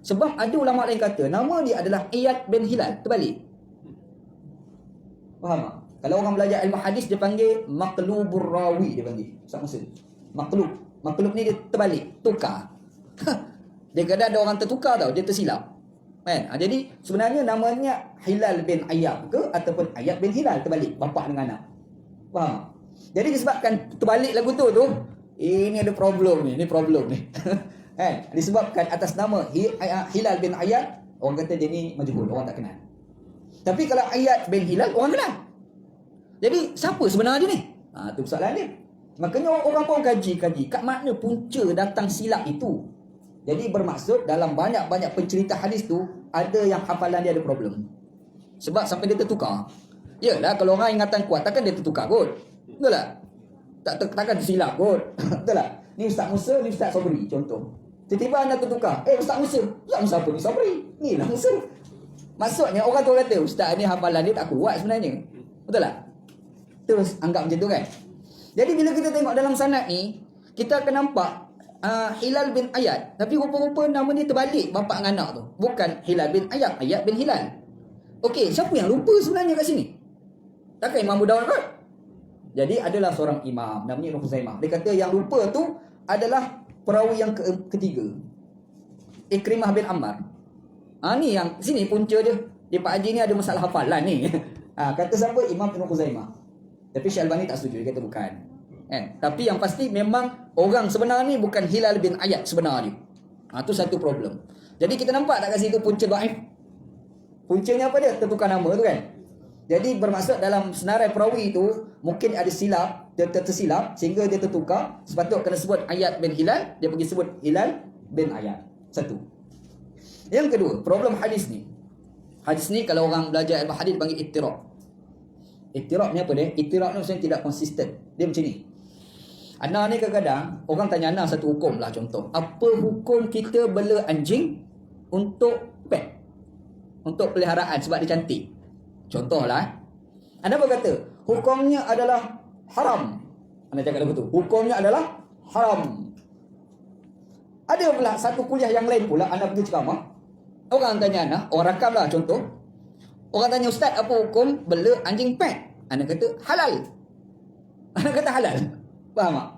Sebab ada ulama lain kata nama dia adalah Iyad bin Hilal, terbalik. Faham tak? Kalau orang belajar ilmu hadis dia panggil maqlubur rawi, dia panggil. Ustaz Musa. Maqlub ni dia terbalik, tukar. Dia kadang ada orang tertukar tau, dia tersilap. Kan? Jadi sebenarnya namanya Hilal bin Ayad ke ataupun Ayad bin Hilal, terbalik bapa dengan anak. Faham? Jadi disebabkan terbalik lagu tu ini ada problem ni, kan? Disebabkan atas nama Hilal bin Ayad, orang kata dia ni majhul, orang tak kenal. Tapi kalau Ayad bin Hilal, orang kenal. Jadi siapa sebenarnya dia ni? Tu persoalan dia. Makanya orang pun kaji kat mana punca datang silap itu. Jadi bermaksud dalam banyak-banyak pencerita hadis tu ada yang hafalan dia ada problem. Sebab sampai dia tertukar. Yalah kalau orang ingatan kuat takkan dia tertukar kot. Betul tak? Takkan tersilap kot. Betul tak? Ni Ustaz Musa, ni Ustaz Sabri contoh. Tiba-tiba anda tertukar. Ustaz Musa apa ni Sabri? Ni lah Musa. Maksudnya orang tu kata Ustaz ni hafalan dia tak kuat sebenarnya. Betul tak? Terus anggap macam tu kan. Jadi bila kita tengok dalam sanad ni, kita akan nampak Hilal bin Ayad, tapi rupa-rupa nama dia terbalik bapa dengan anak tu. Bukan Hilal bin Ayad, Ayad bin Hilal. Okey, siapa yang lupa sebenarnya kat sini? Takkan Imam Abu Dawud kot? Jadi adalah seorang imam namanya Ibn Khuzaimah. Dia kata yang lupa tu adalah perawi yang ketiga, Ikrimah bin Ammar. Ni yang sini punca dia. Dia Pak Haji ni ada masalah hafalan ni. Kata siapa? Imam Ibn Khuzaimah. Tapi Syekh Albani tak setuju, dia kata bukan. Tapi yang pasti memang orang sebenar ni bukan Hilal bin Ayad sebenar dia. Tu satu problem. Jadi kita nampak tak kat situ punca dhaif? Puncanya apa dia? Tertukar nama tu kan. Jadi bermaksud dalam senarai perawi itu mungkin ada silap, dia tersilap sehingga dia tertukar. Sepatutnya kena sebut Ayad bin Hilal, dia pergi sebut Hilal bin Ayad. Satu. Yang kedua, problem hadis ni. Hadis ni kalau orang belajar ilmu hadis panggil ittirab. Ittirab ni apa dia? Ittirab ni maksudnya tidak konsisten. Dia macam ni. Ana ni kadang-kadang orang tanya ana satu hukum lah, contoh. Apa hukum kita bela anjing untuk pet? Untuk peliharaan sebab dia cantik. Contohlah. Anda berkata, hukumnya adalah haram. Anda cakap betul. Hukumnya adalah haram. Ada pula satu kuliah yang lain pula anda pergi ceramah. Orang tanya anda, orang rakam lah contoh. Orang tanya, ustaz, apa hukum bela anjing pet? Anda kata halal. Anda kata halal. Faham tak?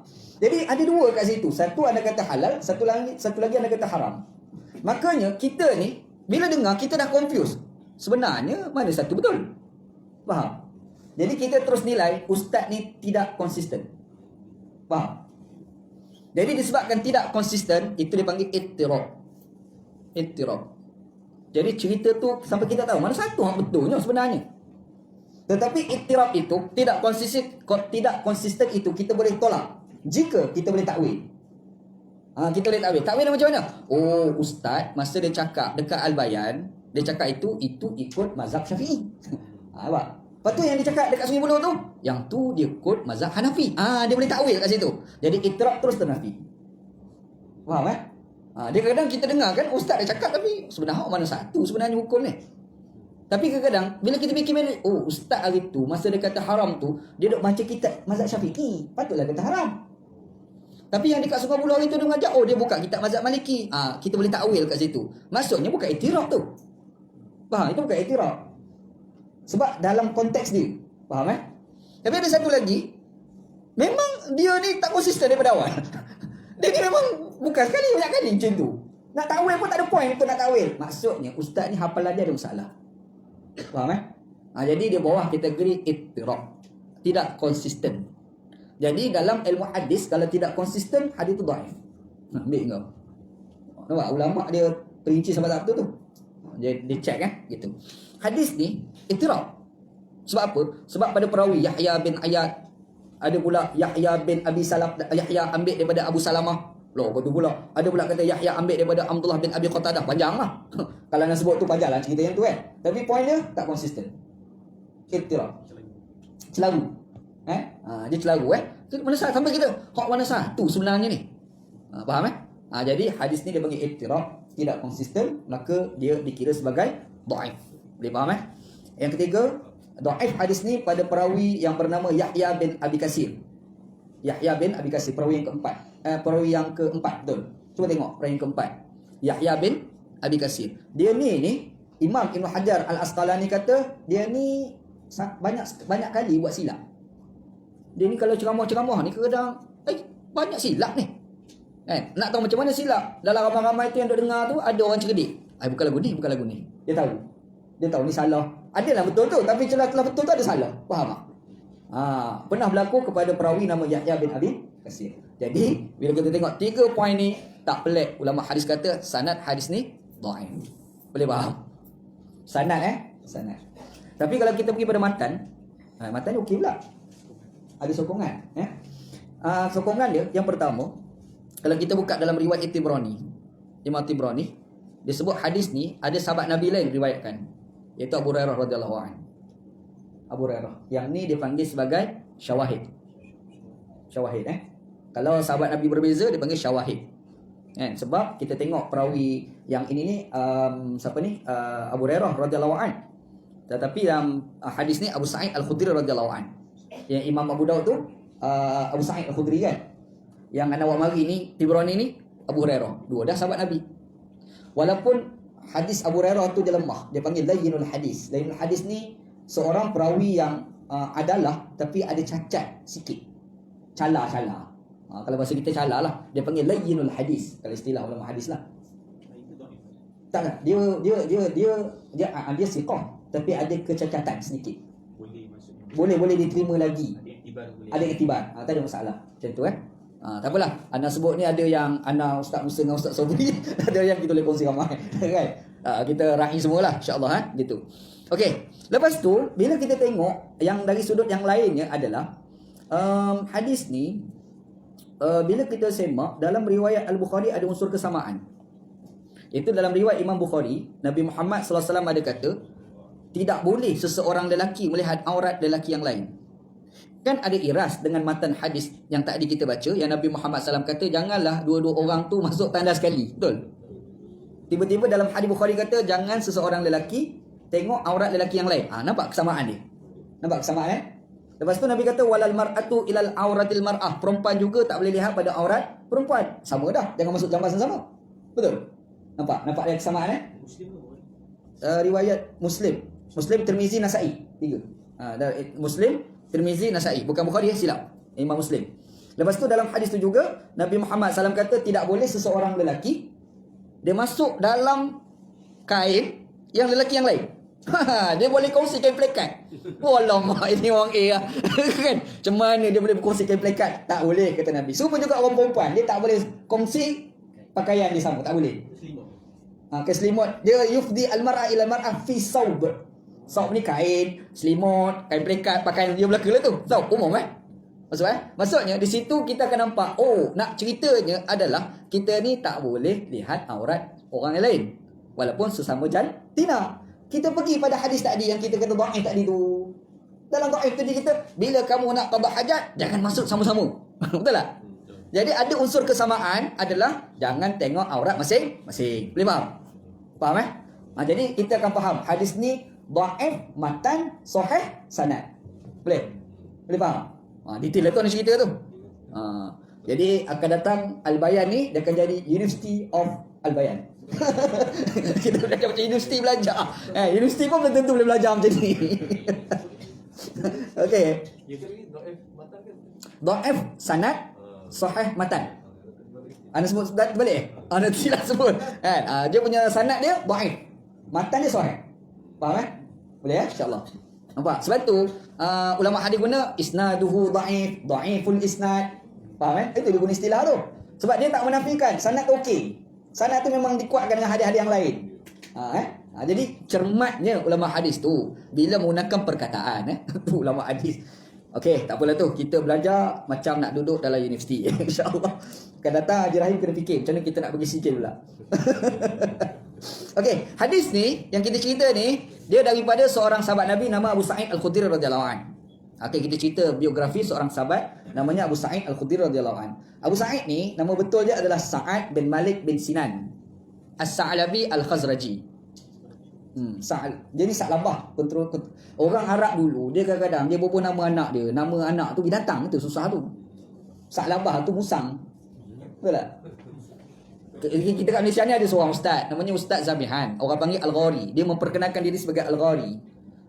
Jadi ada dua kat situ. Satu anda kata halal, satu lagi anda kata haram. Makanya kita ni bila dengar kita dah confuse. Sebenarnya mana satu betul? Faham? Jadi kita terus nilai ustaz ni tidak konsisten. Faham? Jadi disebabkan tidak konsisten, itu dipanggil ittirab. Ittirab. Jadi cerita tu sampai kita tahu mana satu yang betulnya sebenarnya. Tetapi ittirab itu tidak konsisten itu kita boleh tolak jika kita boleh takwil. Kita boleh takwil. Takwil macam mana? Oh, ustaz masa dia cakap dekat Al-Bayan, dia cakap itu ikut mazhab Syafi'i. Nampak? Lepas tu yang dia cakap dekat Sungai Buloh tu, yang tu dia ikut mazhab Hanafi. Dia boleh takwil kat situ. Jadi ittirab terus ternafi. Faham dia kadang-kadang kita dengar kan ustaz dia cakap tapi sebenarnya mana satu sebenarnya hukum ni. Tapi kadang-kadang bila kita fikir balik, oh ustaz hari tu masa dia kata haram tu, dia duk baca kitab mazhab Syafi'i. Patutlah kata haram. Tapi yang dekat Sungai Buloh itu dia mengajar, oh dia buka kitab mazhab Maliki. Kita boleh takwil kat situ. Maksudnya bukan ittirab tu. Faham? Itu bukan ittirab. Sebab dalam konteks dia. Faham Tapi ada satu lagi, memang dia ni tak konsisten daripada awal. Dia ni memang bukan sekali, banyak kali macam tu. Nak takwil pun tak ada point untuk nak takwil. Maksudnya ustaz ni hafalan dia ada masalah. Faham jadi dia bawah kategori ittirab. Tidak konsisten. Jadi dalam ilmu hadis, kalau tidak konsisten, hadis tu dhaif. Ambil kau. Nampak ulama dia perinci sampai tahap tu. Dia check gitu. Hadis ni ittirab. Sebab apa? Sebab pada perawi Yahya bin Ayad, ada pula Yahya bin Abi Salam, Yahya ambil daripada Abu Salamah. Loh, betul pula. Ada pula kata Yahya ambil daripada Abdullah bin Abi Qatadah. Panjang lah. Kalau nak sebut tu panjang lah cerita yang tu Tapi point dia tak konsisten. Ittirab. Celaru. Dia celaru Mana satu sampai kita hak mana satu sebenarnya ni. Faham jadi hadis ni dia panggil ittirab, tidak konsisten, maka dia dikira sebagai dhaif. Boleh faham Yang ketiga, dhaif hadis ni pada perawi yang bernama Yahya bin Abi Kasir. Yahya bin Abi Kasir, perawi yang keempat. Perawi yang keempat, betul. Cuba tengok perawi yang keempat. Yahya bin Abi Kasir. Dia ni Imam Ibn Hajar Al-Asqalani kata dia ni banyak kali buat silap. Dia ni kalau ceramah-ceramah ni kadang banyak silap ni. Nak tahu macam mana silap? Dalam ramai-ramai tu yang duk dengar tu ada orang cerdik. Bukan lagu ni. Dia tahu ni salah. Adalah betul tu, tapi celah-celah betul tu ada salah. Faham tak? Pernah berlaku kepada perawi nama Yahya bin Abi Kasir. Jadi bila kita tengok 3 poin ni, tak pelik ulama hadis kata sanad hadis ni dhaif. Boleh faham? Sanad sanad. Tapi kalau kita pergi pada matan, matan ni okey pula. Ada sokongan sokongan dia yang pertama, kalau kita buka dalam riwayat Tibrani, Imam Tibrani, dia sebut hadis ni ada sahabat Nabi lain riwayatkan, iaitu Abu Hurairah radhiyallahu anhu. Abu Hurairah. Yang ni dipanggil sebagai syawahid. Syawahid Kalau sahabat Nabi berbeza dipanggil syawahid. Sebab kita tengok perawi yang ini ni siapa ni? Abu Hurairah radhiyallahu anhu. Tetapi dalam hadis ni Abu Sa'id Al-Khudri radhiyallahu anhu. Yang Imam Abu Daud tu Abu Sa'id Al-Khudri Yang anak awak mari ni Tibrani ni Abu Hurairah. Dua dah sahabat Nabi. Walaupun hadis Abu Hurairah tu dia lemah, dia panggil layyinul hadis. Layyinul hadis ni seorang perawi yang adalah tapi ada cacat sikit. Cala-cala. Kalau bahasa kita cala lah. Dia panggil layyinul hadis. Kalau istilah ulama hadis lah. Tak. Dia siqah tapi ada kecacatan sedikit. Boleh diterima lagi. Ada iktibar. Tak ada masalah. Macam tu tak apalah. Ana sebut ni ada yang ana Ustaz Musa dengan Ustaz Sobri. Ada yang kita boleh kongsi ramai. Kan? Kita rahi semualah insya-Allah gitu. Okey. Lepas tu bila kita tengok yang dari sudut yang lainnya adalah hadis ni bila kita semak dalam riwayat Al-Bukhari ada unsur kesamaan. Itu dalam riwayat Imam Bukhari, Nabi Muhammad SAW ada kata, tidak boleh seseorang lelaki melihat aurat lelaki yang lain. Kan ada iras dengan matan hadis yang tadi kita baca, yang Nabi Muhammad SAW kata, janganlah dua-dua orang tu masuk tandas sekali. Betul? Tiba-tiba dalam hadis Bukhari kata, jangan seseorang lelaki tengok aurat lelaki yang lain. Nampak kesamaan dia? Nampak kesamaan Lepas tu Nabi kata, walal mar'atu ilal auratil mar'ah. Perempuan juga tak boleh lihat pada aurat perempuan. Sama dah. Jangan masuk jamban sama-sama. Betul? Nampak dia kesamaan riwayat Muslim. Muslim, Tirmizi, Nasai. 3. Muslim, Tirmizi, Nasai. Bukan Bukhari, silap. Imam Muslim. Lepas tu dalam hadis tu juga, Nabi Muhammad SAW kata, tidak boleh seseorang lelaki dia masuk dalam kain yang lelaki yang lain. Dia boleh kongsi kain plekat. Alamak, ini orang A lah. Kan? Macam mana dia boleh berkongsi kain plekat? Tak boleh, kata Nabi. Semua juga orang perempuan, dia tak boleh kongsi pakaian dia sama. Tak boleh. Keselimut. Dia yufdi al-mar'a ila al-mar'a fi saub. Saub ni kain, selimut, kain plekat, pakaian dia belaka lah tu. Saub umum Maksudnya di situ kita akan nampak, nak ceritanya adalah kita ni tak boleh lihat aurat orang yang lain walaupun sesama jantina. Kita pergi pada hadis tadi yang kita kata dhaif tadi tu. Dalam dhaif tadi kita, bila kamu nak qada hajat, jangan masuk sama-sama. Betul tak? Jadi ada unsur kesamaan adalah jangan tengok aurat masing-masing. Boleh faham? Faham jadi kita akan faham hadis ni dhaif matan, sahih sanad. Boleh? Boleh faham? Detail tu nak cerita tu. Jadi akan datang Al-Bayan ni, dia akan jadi University of Al-Bayan. Kita belajar macam universiti belajar. Universiti pun belum tentu boleh belajar macam ni. Okey. Dhaif sanad, sahih matan. Anda sebut balik? Anda tidak sebut. Dia punya sanad dia dhaif. Matan dia sahih. Faham Boleh insya-Allah. Nampak? Sebab tu ulama hadis guna isnaduhu dhaif, dhaiful isnad. Faham Itu dia guna istilah tu. Sebab dia tak menafikan sanad okey. Sanad tu memang dikuatkan dengan hadis-hadis yang lain. Jadi cermatnya ulama hadis tu bila menggunakan perkataan tu ulama hadis. Okey, tak apalah tu. Kita belajar macam nak duduk dalam universiti. InsyaAllah. Akan datang Haji Rahim kena fikir macam mana kita nak bagi sikit pula. Okey, hadis ni yang kita cerita ni dia daripada seorang sahabat Nabi nama Abu Sa'id Al-Khudri radhiyallahu anhu. Okey, kita cerita biografi seorang sahabat namanya Abu Sa'id Al-Khudri radhiyallahu anhu. Abu Sa'id ni nama betul dia adalah Sa'ad bin Malik bin Sinan As-Sa'labi Al-Khazraji. Dia ni Sa'labah. Orang Arab dulu dia kadang-kadang dia berubah nama anak dia. Nama anak tu binatang tu susah tu. Sa'labah tu musang. Betul tak? Kita kat Malaysia ni ada seorang ustaz namanya Ustaz Zabihan. Orang panggil Al-Ghari. Dia memperkenalkan diri sebagai Al-Ghari.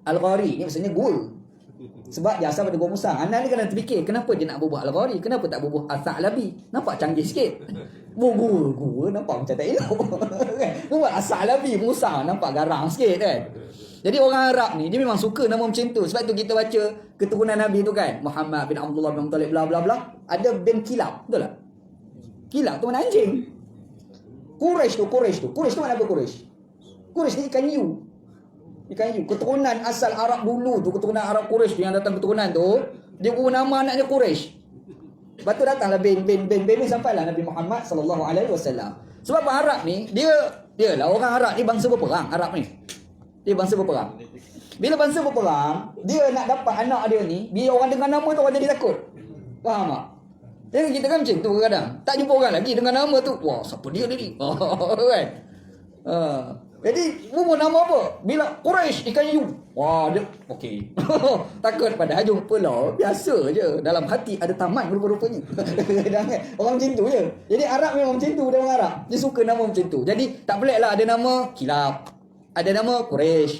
Al-Ghari ni maksudnya gua. Sebab dia asal pada gua musang. Anda ni kena terfikir, kenapa dia nak bubuh Al-Ghari? Kenapa tak bubuh As-Sa'labi? Nampak canggih sikit. Gua nampak macam tak elok. Kan? Buat As-Sa'labi musang nampak garang sikit kan. Jadi orang Arab ni dia memang suka nama macam tu. Sebab tu kita baca keturunan Nabi tu kan, Muhammad bin Abdullah bin Muttalib bla bla bla, ada bin Kilab, betul tak? Kilab tu mana anjing? Quraisy tu mana apa Quraisy? Quraisy ni ikan hiu. Keturunan asal Arab dulu tu, keturunan Arab Quraisy yang datang keturunan tu, dia guna nama anaknya Quraisy. Lepas tu datanglah bin ni sampailah Nabi Muhammad sallallahu alaihi wasallam. Sebab Arab ni dia lah orang Arab ni bangsa berperang. Arab ni dia bangsa berperang. Bila bangsa berperang, dia nak dapat anak dia ni, bila orang dengar nama tu orang jadi takut. Faham tak? Jadi kita kan macam tu kadang. Tak jumpa orang lagi dengan nama tu. Wah, siapa dia ni? Kan? Jadi, bubuh nama apa? Bila Quraisy ikan hiu. Wah, dia okey. Takut pada jumpa lah. Biasa je. Dalam hati ada taman rupa-rupanya. Orang macam tu je. Jadi Arab memang macam tu, dia orang Arab. Dia suka nama macam tu. Jadi tak pelik lah ada nama Kilab. Ada nama Quraisy.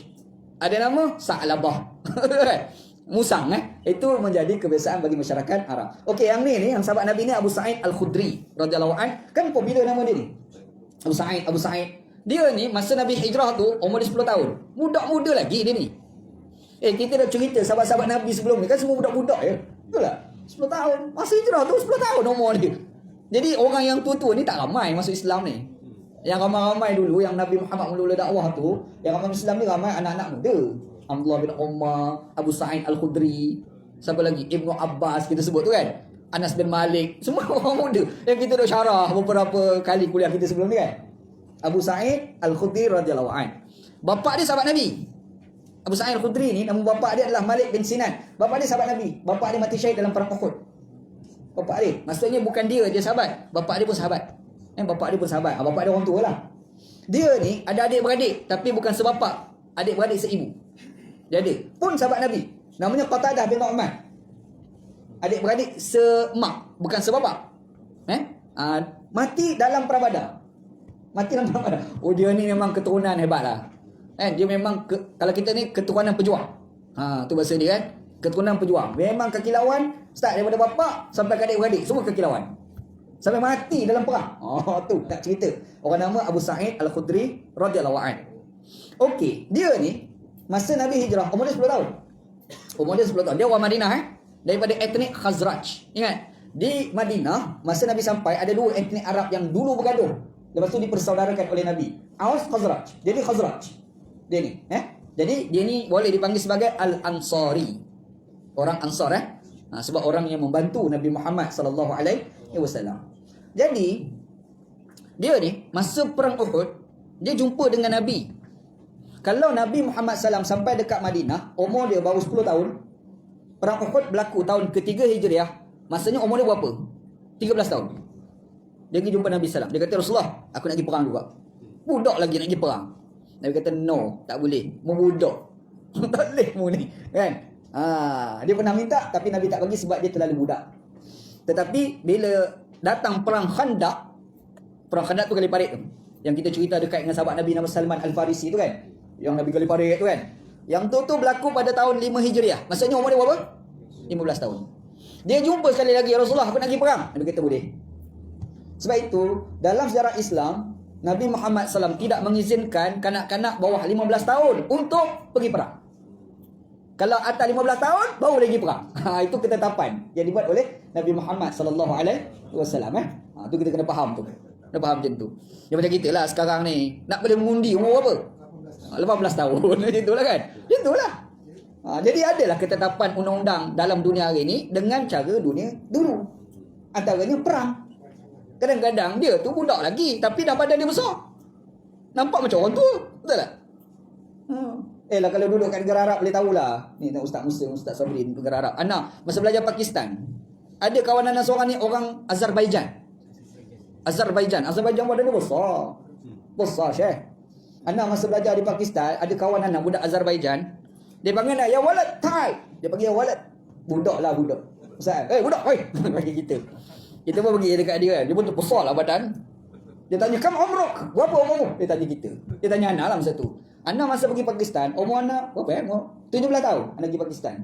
Ada nama Sa'labah. Musang Itu menjadi kebiasaan bagi masyarakat Arab. Okey, yang ni yang sahabat Nabi ni Abu Sa'id Al-Khudri radhiyallahu anhu. Kan popular nama dia ni. Abu Sa'id. Dia ni masa Nabi hijrah tu umur dia 10 tahun. Muda-muda lagi dia ni. Kita dah cerita sahabat-sahabat Nabi sebelum ni kan semua budak-budak ya. Betul tak? 10 tahun. Masa hijrah tu 10 tahun umur dia. Jadi orang yang tua-tua ni tak ramai masuk Islam ni. Yang ramai-ramai dulu yang Nabi Muhammad mula-mula dakwah tu, yang ramai Islam ni ramai anak-anak muda. Abdullah bin Umar, Abu Sa'id Al-Khudri, siapa lagi? Ibnu Abbas kita sebut tu kan. Anas bin Malik, semua orang muda. Yang kita dah syarah beberapa kali kuliah kita sebelum ni kan. Abu Sa'id Al-Khudri radhiyallahu an. Bapa dia sahabat Nabi. Abu Sa'id Al-Khudri ni nama bapa dia adalah Malik bin Sinan. Bapa dia sahabat Nabi. Bapa dia mati syahid dalam perang Uhud. Bapa dia, maksudnya bukan dia je sahabat, bapa dia pun sahabat. Bapa dia pun sahabat. Bapa dia orang tua lah. Dia ni ada adik-beradik tapi bukan sebapa, adik-beradik seibu. Jadi pun sahabat Nabi. Namanya Qatadah bin Nu'man. Adik-beradik semak, bukan sebapa. Mati dalam perang Badar. Mati dalam perang Badar. Oh, dia ni memang keturunan hebat lah. Dia memang kalau kita ni keturunan pejuang. Tu bahasa dia kan. Keturunan pejuang. Memang kaki lawan start daripada bapa sampai ke adik-beradik semua kaki lawan. Sampai mati dalam perang. Tu tak cerita. Orang nama Abu Sa'id Al-Khudri radhiyallahu an. Okey, dia ni masa Nabi hijrah umur dia 10 tahun. Umur dia 10 tahun. Dia orang Madinah daripada etnik Khazraj. Ingat, di Madinah masa Nabi sampai ada dua etnik Arab yang dulu bergaduh. Lepas tu dipersaudarakan oleh Nabi. Aus Khazraj. Jadi Khazraj. Dia ni, Jadi dia ni boleh dipanggil sebagai Al-Ansari. Orang Ansar sebab orang yang membantu Nabi Muhammad sallallahu alaihi wasallam. Jadi dia ni masa perang Uhud dia jumpa dengan Nabi. Kalau Nabi Muhammad SAW sampai dekat Madinah, umur dia baru 10 tahun. Perang Uhud berlaku tahun ketiga Hijriah. Masanya umur dia berapa? 13 tahun. Dia pergi jumpa Nabi SAW. Dia kata, Rasulullah, aku nak pergi perang juga. Budak lagi nak pergi perang. Nabi kata, no, tak boleh. Mu budak. Tak boleh mu ni. Kan? Dia pernah minta, tapi Nabi tak bagi sebab dia terlalu budak. Tetapi bila datang perang Khandaq, perang Khandaq tu kali parit tu. Yang kita cerita dekat dengan sahabat Nabi nama Salman Al-Farisi tu kan. Yang Nabi kali parit tu kan. Yang tu berlaku pada tahun 5 Hijriah. Maksudnya umur dia berapa? 15 tahun. Dia jumpa sekali lagi, Rasulullah, aku nak pergi perang. Nabi kata boleh. Sebab itu, dalam sejarah Islam, Nabi Muhammad SAW tidak mengizinkan kanak-kanak bawah 15 tahun untuk pergi perang. Kalau atas 15 tahun, baru lagi perang. Itu ketetapan yang dibuat oleh Nabi Muhammad SAW. Itu kita kena faham tu. Kena faham macam tu. Yang macam kita lah sekarang ni, nak boleh mengundi umur berapa? 18 tahun. Itulah kan? Itulah. Jadi adalah ketetapan undang-undang dalam dunia hari ni dengan cara dunia dulu. Antaranya perang. Kadang-kadang dia tu budak lagi tapi dah badan dia besar. Nampak macam orang tua. Betul tak? Lah kalau duduk kat negara Arab boleh tahulah. Ni Ustaz Muslim, Ustaz Sabri negara Arab. Anak masa belajar Pakistan. Ada kawan anak seorang ni orang Azerbaijan. Azerbaijan badan dia besar. Besar Syekh. Anak masa belajar di Pakistan, ada kawan anak budak Azerbaijan. Dia panggil nak, ya walad, tai. Dia panggil ya walad. Budak lah budak. Ustaz, budak, bagi kita. Kita pun pergi dekat dia kan. Dia pun besar lah badan. Dia tanya, kam umruk? Berapa umurmu? Dia tanya kita. Dia tanya anak lah masa tu. Anak masa pergi Pakistan, umur anak berapa umur 17 tahun anak pergi Pakistan.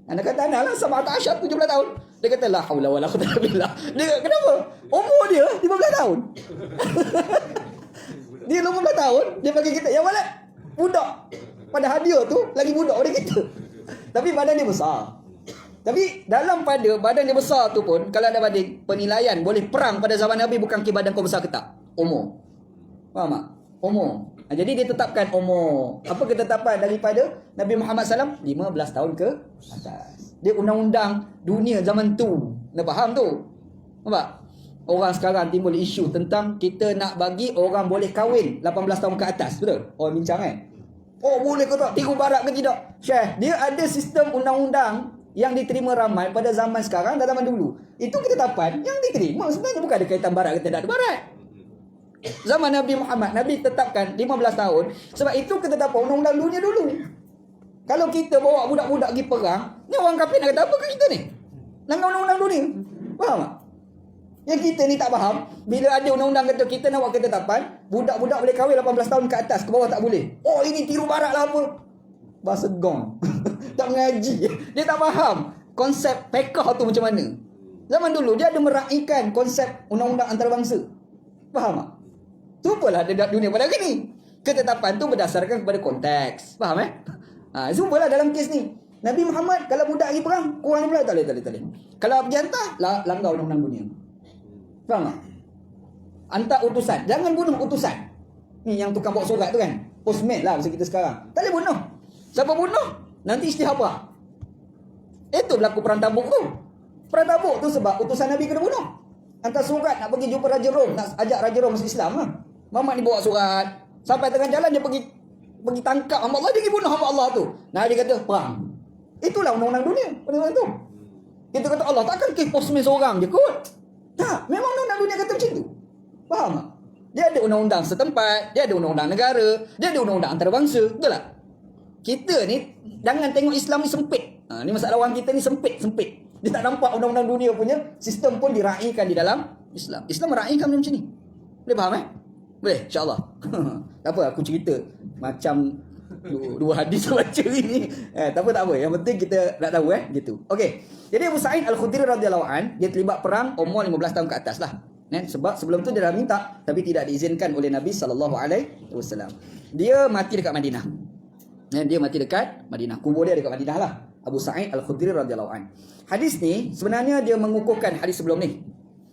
Anak kata anak lah sama tak asyad 17 tahun. Dia kata la haula wala quwwata illa billah. Dia kenapa? Umur dia 15 tahun. Dia 15 tahun, dia bagi kita, ya walad, budak. Padahal dia tu lagi budak daripada kita. Tapi badan dia besar. Tapi dalam pada badan dia besar tu pun, kalau ada banding penilaian boleh perang pada zaman Nabi bukan ke badan kau besar ke tak? Umur. Faham tak? Umur. Jadi dia tetapkan umur. Apa ketetapan daripada Nabi Muhammad SAW? 15 tahun ke atas. Dia undang-undang dunia zaman tu. Nak faham tu? Nampak? Orang sekarang timbul isu tentang kita nak bagi orang boleh kahwin 18 tahun ke atas. Betul? Orang bincang kan? Oh boleh ke tak? Tiru barat ke tidak? Syekh, dia ada sistem undang-undang yang diterima ramai pada zaman sekarang dan zaman dulu. Itu ketetapan yang diterima. Sebenarnya bukan ada kaitan barat ke tidak ada barat. Zaman Nabi Muhammad, Nabi tetapkan 15 tahun. Sebab itu ketetapan undang-undang dunia dulu. Kalau kita bawa budak-budak pergi perang, ni orang kafir nak kata apa ke kita ni? Langgar undang-undang dunia. Faham tak? Yang kita ni tak faham, bila ada undang-undang kata kita nak buat ketetapan, budak-budak boleh kahwin 18 tahun ke atas, ke bawah tak boleh. Oh ini tiru barat lah apa? Bahasa gong. Tak mengaji. Dia tak faham konsep fiqh tu macam mana. Zaman dulu dia ada meraihkan konsep undang-undang antarabangsa. Faham tak? Sumpalah ada dunia pada hari ni. Ketetapan tu berdasarkan kepada konteks. Faham sumpalah dalam kes ni. Nabi Muhammad kalau budak pergi perang, kurang pula tak boleh. Kalau pergi hantar, langgar undang-undang dunia. Faham tak? Hantar utusan. Jangan bunuh utusan. Ni yang tukang bawa surat tu kan. Postman lah masa kita sekarang. Tak boleh bunuh. Siapa bunuh? Nanti istihabah. Itu berlaku perang Tabuk tu. Perang Tabuk tu sebab utusan Nabi kena bunuh. Hantar surat nak pergi jumpa Raja Rom. Nak ajak Raja Rom masuk Islam lah. Muhammad ni bawa surat. Sampai tengah jalan dia pergi tangkap hamba Allah, dia pergi bunuh hamba Allah tu. Nah, dia kata perang. Itulah undang-undang dunia pada tu. Kita kata Allah takkan kes posmen seorang je kot. Tak, memang undang-undang dunia kata macam tu. Faham tak? Dia ada undang-undang setempat, dia ada undang-undang negara, dia ada undang-undang antarabangsa, betul tak? Kita ni jangan tengok Islam ni sempit. Ni masalah orang kita ni sempit. Dia tak nampak undang-undang dunia punya sistem pun diraikan di dalam Islam. Islam meraikan macam ni. Boleh faham Boleh, insya-Allah. Tak apa aku cerita macam dua hadis baca ini. Tak apa. Yang penting kita nak tahu gitu. Okey. Jadi Abu Sa'id Al-Khudri radhiyallahu an, dia terlibat perang umur 15 tahun ke atas lah. Sebab sebelum tu dia dah minta tapi tidak diizinkan oleh Nabi sallallahu alaihi wasallam. Dia mati dekat Madinah. Dia mati dekat Madinah. Kubur dia dekat Madinah lah. Abu Sa'id Al-Khudri radhiyallahu an. Hadis ni sebenarnya dia mengukuhkan hadis sebelum ni.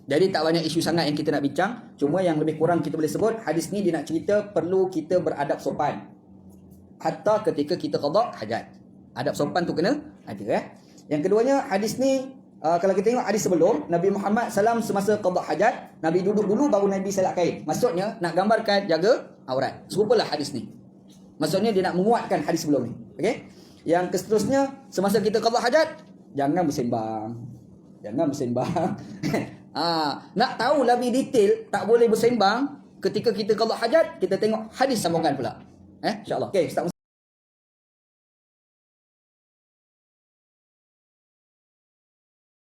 Jadi tak banyak isu sangat yang kita nak bincang. Cuma yang lebih kurang kita boleh sebut hadis ni dia nak cerita perlu kita beradab sopan. Hatta ketika kita qada hajat. Adab sopan tu kena ada Yang keduanya hadis ni kalau kita tengok hadis sebelum, Nabi Muhammad SAW semasa qada hajat, Nabi duduk dulu baru Nabi salat kain. Maksudnya nak gambarkan jaga aurat. Serupalah hadis ni. Maksudnya dia nak menguatkan hadis sebelum ni. Okey? Yang seterusnya, semasa kita qada hajat, jangan bersembang. Nak tahu lebih detail, tak boleh bersembang ketika kita qada hajat, kita tengok hadis sambungan pula. InsyaAllah. Okey, Ustaz